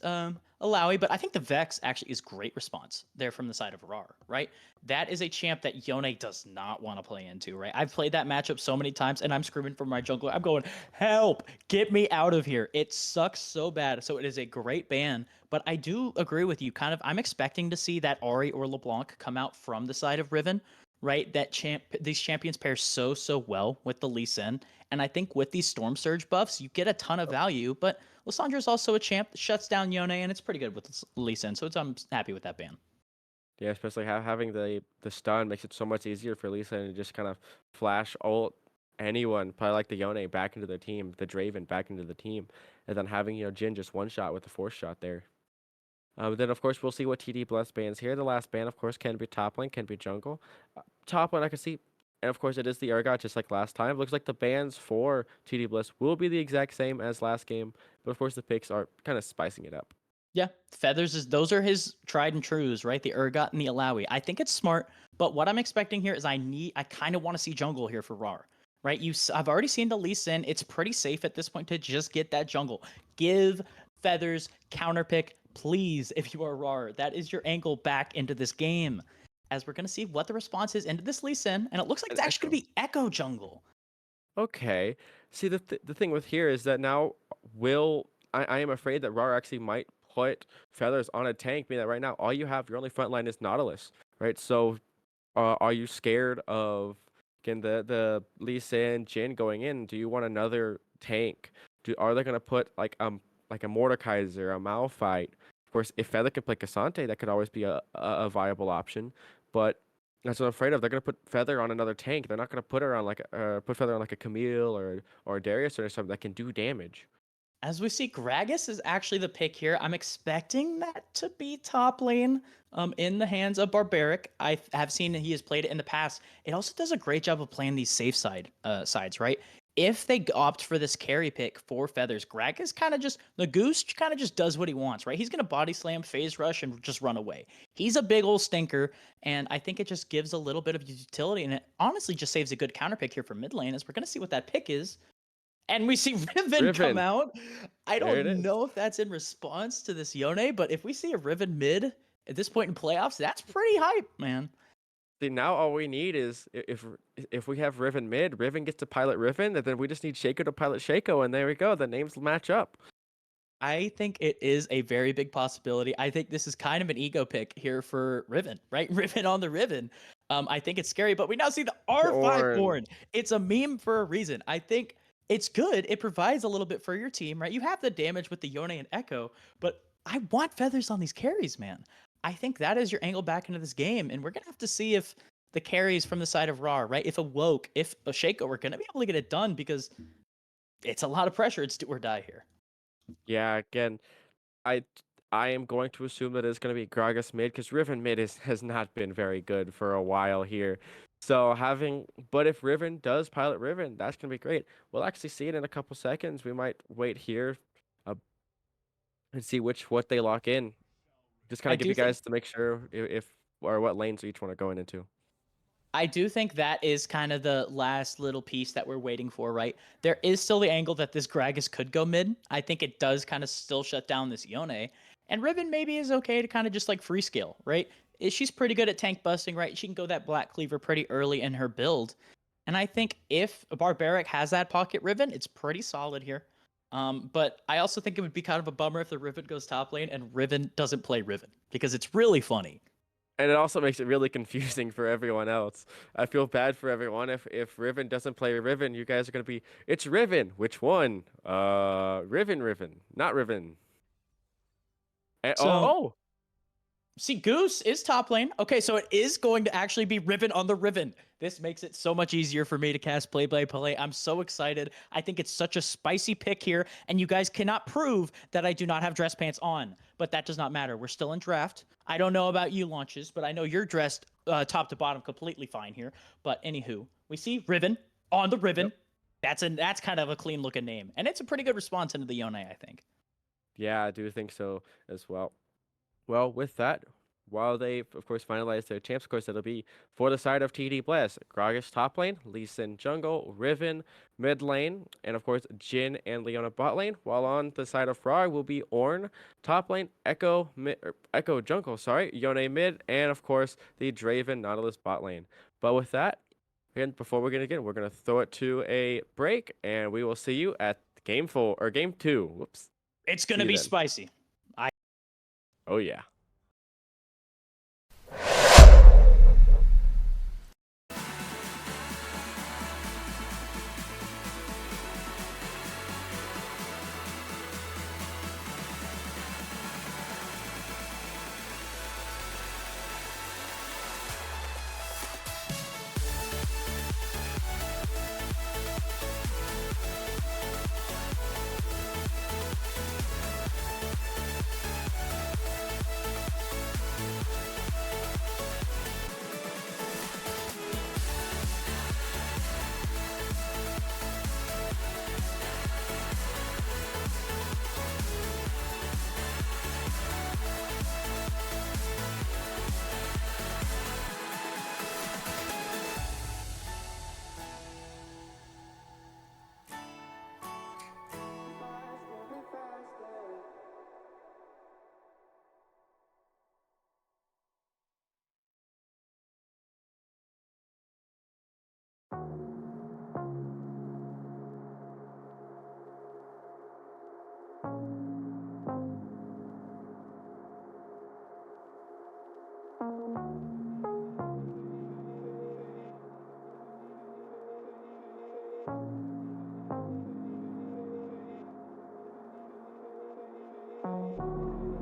Alawi, but I think the Vex actually is great response there from the side of RAR, right? That is a champ that Yone does not want to play into, right? I've played that matchup so many times, and I'm screaming for my jungler. I'm going, help, get me out of here. It sucks so bad. So it is a great ban, but I do agree with you. I'm expecting to see that Ari or LeBlanc come out from the side of Riven. right? These champions pair so well with the Lee Sin, and I think with these Storm Surge buffs, you get a ton of value. But Lissandra's also a champ that shuts down Yone, and it's pretty good with Lee Sin, so I'm happy with that ban. Yeah, especially having the stun makes it so much easier for Lisa to just kind of flash ult anyone, probably like the Yone back into the team, the Draven back into the team, and then having Jin just one shot with the force shot there. Then of course we'll see what TD Bless bans here. The last ban, of course, can be top lane, can be jungle. Top lane I can see, and of course it is the Urgot just like last time. Looks like the bans for TD Bliss will be the exact same as last game, but of course the picks are kind of spicing it up. Yeah, those are his tried and trues, right? The Urgot and the Alawi. I think it's smart, but what I'm expecting here is I kind of want to see jungle here for RAR, right? I've already seen the Lee Sin. It's pretty safe at this point to just get that jungle. Give Feathers counterpick, please, if you are RAR. That is your angle back into this game. As we're gonna see what the response is into this Lee Sin, and it looks like it's actually gonna be Echo jungle. Okay. See, the thing with here is that now I am afraid that RAR actually might put Feathers on a tank, meaning that right now all you have, your only front line is Nautilus, right? So, are you scared of again the Lee Sin Jin going in? Do you want another tank? Are they gonna put like a Mordekaiser, a Malphite? Of course, if Feather can play Cassante, that could always be a viable option, but that's what I'm afraid of. They're gonna put Feather on another tank. They're not gonna put her on put Feather on like a Camille or a Darius or something that can do damage. As we see, Gragas is actually the pick here. I'm expecting that to be top lane in the hands of Barbaric. I have seen he has played it in the past. It also does a great job of playing these safe sides, right? If they opt for this carry pick for Feathers, Gragas the Goose kind of just does what he wants, right? He's going to body slam, phase rush, and just run away. He's a big old stinker, and I think it just gives a little bit of utility, and it honestly just saves a good counter pick here for mid lane, as we're going to see what that pick is. And we see Riven come out. I There it don't is. know if that's in response to this Yone, but if we see a Riven mid at this point in playoffs, that's pretty hype, man. See, now all we need is if we have Riven mid, Riven gets to pilot Riven, and then we just need Shaco to pilot Shaco, and there we go. The names match up. I think it is a very big possibility. I think this is kind of an ego pick here for Riven, right? Riven on the Riven. I think it's scary, but we now see the R5 Ornn. born. It's a meme for a reason. I think it's good. It provides a little bit for your team, right? You have the damage with the Yone and Echo, but I want Feathers on these carries, man. I think that is your angle back into this game, and we're gonna have to see if the carries from the side of RAR, right? If Awoke, if a Shaco, we're gonna be able to get it done because it's a lot of pressure. It's do or die here. Yeah, again, I I am going to assume that it's going to be Gragas mid because Riven mid has not been very good for a while here. So but if Riven does pilot Riven, that's going to be great. We'll actually see it in a couple seconds. We might wait here uh, and see what they lock in. Just kind I of give do you think guys to make sure if or what lanes each one are going into. I do think that is kind of the last little piece that we're waiting for, right? There is still the angle that this Gragas could go mid. I think it does kind of still shut down this Yone. And Riven maybe is okay to kind of just like free scale, right? She's pretty good at tank busting, right? She can go that Black Cleaver pretty early in her build. And I think if a Barbaric has that pocket Riven, it's pretty solid here. But I also think it would be kind of a bummer if the Riven goes top lane and Riven doesn't play Riven because it's really funny. And it also makes it really confusing for everyone else. I feel bad for everyone if Riven doesn't play Riven, you guys are gonna be it's Riven. Which one? Riven, not Riven. So Oh, see, Goose is top lane. Okay, so it is going to actually be Riven on the Riven. This makes it so much easier for me to cast play. I'm so excited. I think it's such a spicy pick here, and you guys cannot prove that I do not have dress pants on, but that does not matter. We're still in draft. I don't know about you launches, but I know you're dressed top to bottom completely fine here. But anywho, we see Riven on the Riven. Yep. That's kind of a clean looking name, and it's a pretty good response into the Yone, I think. yeah, I do think so as well. Well, with that, while they, of course, finalize their champs, of course, it'll be for the side of TD Bless, Gragas top lane, Lee Sin jungle, Riven mid lane, and of course, Jin and Leona bot lane. While on the side of RAR will be Ornn top lane, Echo jungle, sorry, Yone mid, and of course, the Draven Nautilus bot lane. But with that, again, before we're gonna we're gonna throw it to a break, and we will see you at game 4 or game 2. Whoops. It's going See to you be then. spicy. Oh yeah.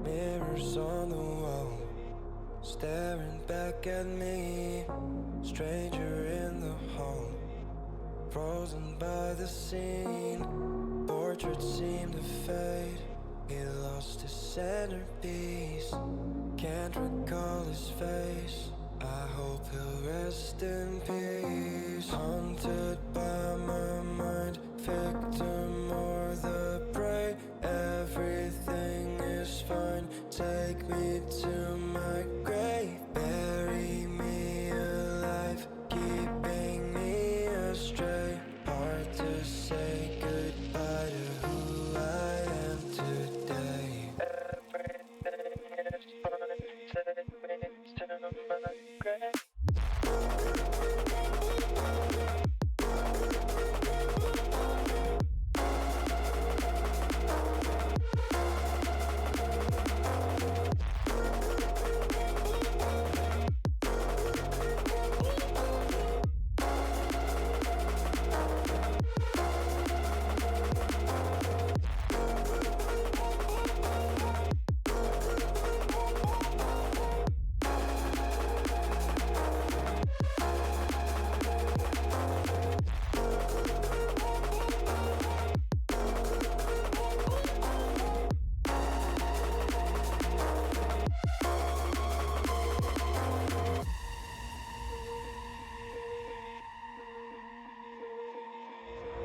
Mirrors on the wall, staring back at me. Stranger in the hall, frozen by the scene. Portraits seem to fade. He lost his centerpiece. Can't recall his face. I hope he'll rest in peace. Haunted by my mind, victim or the prey. Everything is fine. Take me to my grave. Bury me alive, keeping me astray. Hard to say goodbye to who I am today. Everything is fine. Take me to my grave.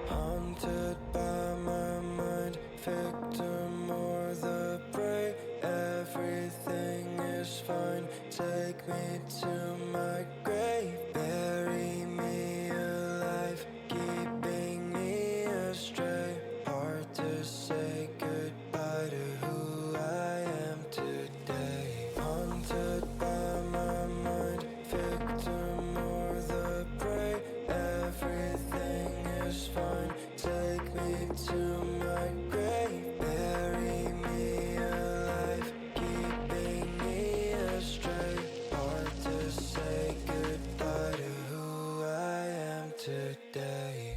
Haunted by my mind, victim or the prey. Everything is fine. Take me to my grave. Bury me alive, keeping me astray. Hard to say goodbye to who I am today. Haunted by my mind, victim or the prey. Everything is fine. Take me to my grave. Bury me alive, keeping me astray. Hard to say goodbye to who I am today.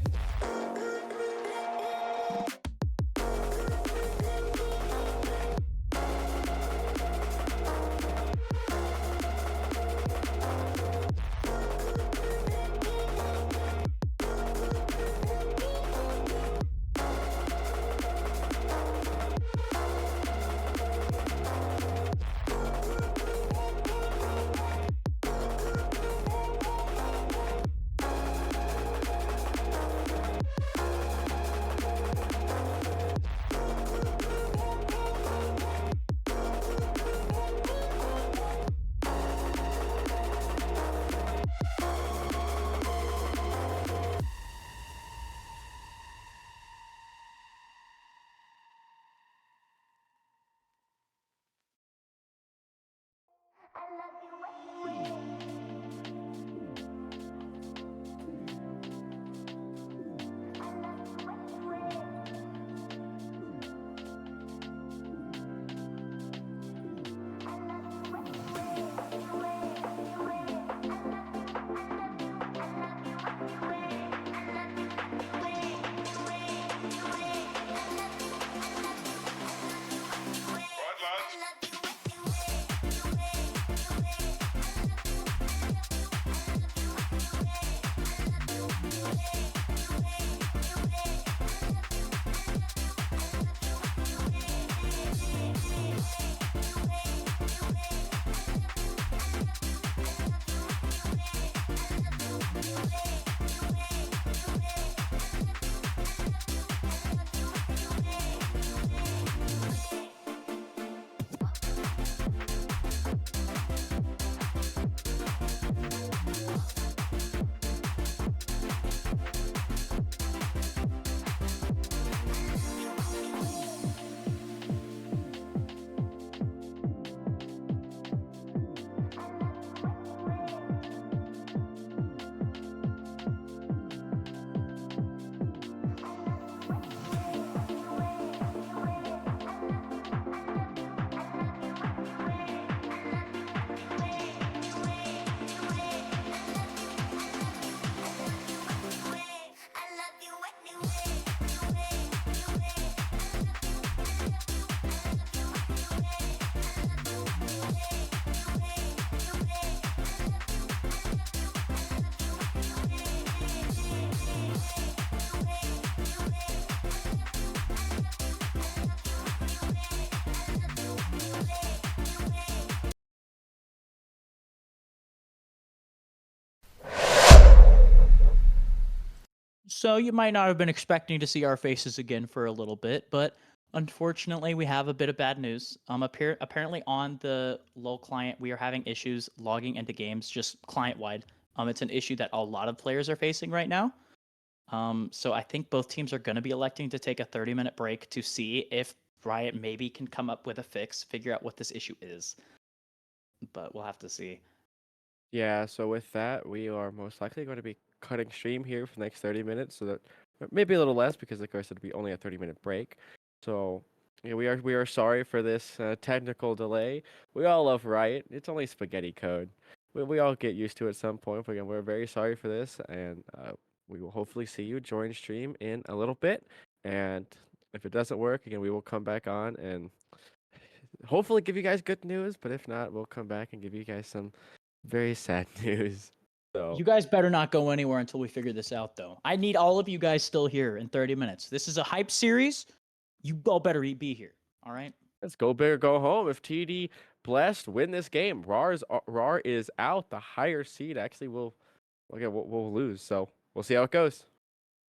So you might not have been expecting to see our faces again for a little bit, but unfortunately, we have a bit of bad news. Apparently on the LoL client, we are having issues logging into games just client-wide. It's an issue that a lot of players are facing right now. So I think both teams are going to be electing to take a 30-minute break to see if Riot maybe can come up with a fix, figure out what this issue is. But we'll have to see. Yeah, so with that, we are most likely going to be cutting stream here for the next 30 minutes, so that maybe a little less because, of course, it'll be only a 30-minute break. So yeah, we are sorry for this technical delay. We all love Riot. It's only spaghetti code. We all get used to it at some point. But again, we're very sorry for this, and we will hopefully see you join stream in a little bit. And if it doesn't work, again, we will come back on and hopefully give you guys good news. But if not, we'll come back and give you guys some very sad news. So You guys better not go anywhere until we figure this out, though. I need all of you guys still here in 30 minutes. This is a hype series. You all better be here. All right? let's go big or go home. If TD Blessed win this game, RAWR is out. The higher seed actually will, okay, we'll lose. So we'll see how it goes.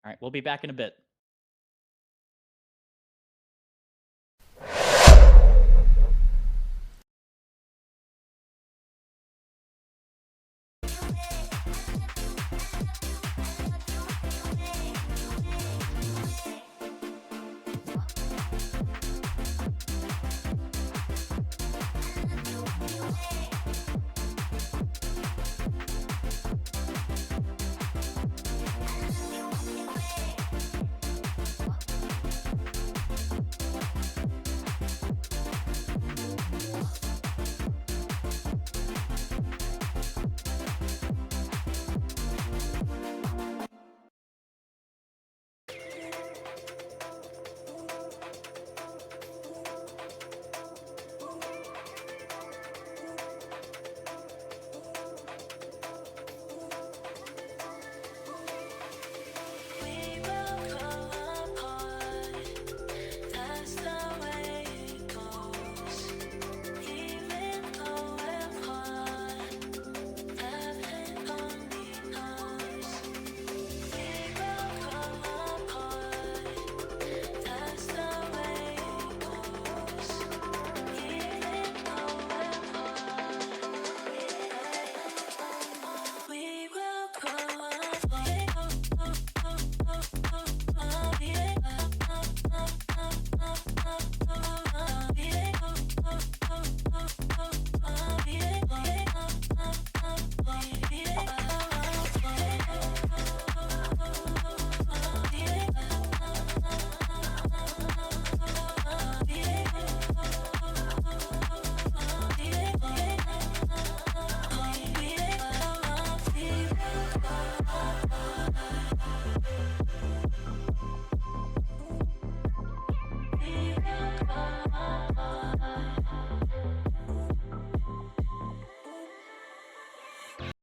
All right. We'll be back in a bit.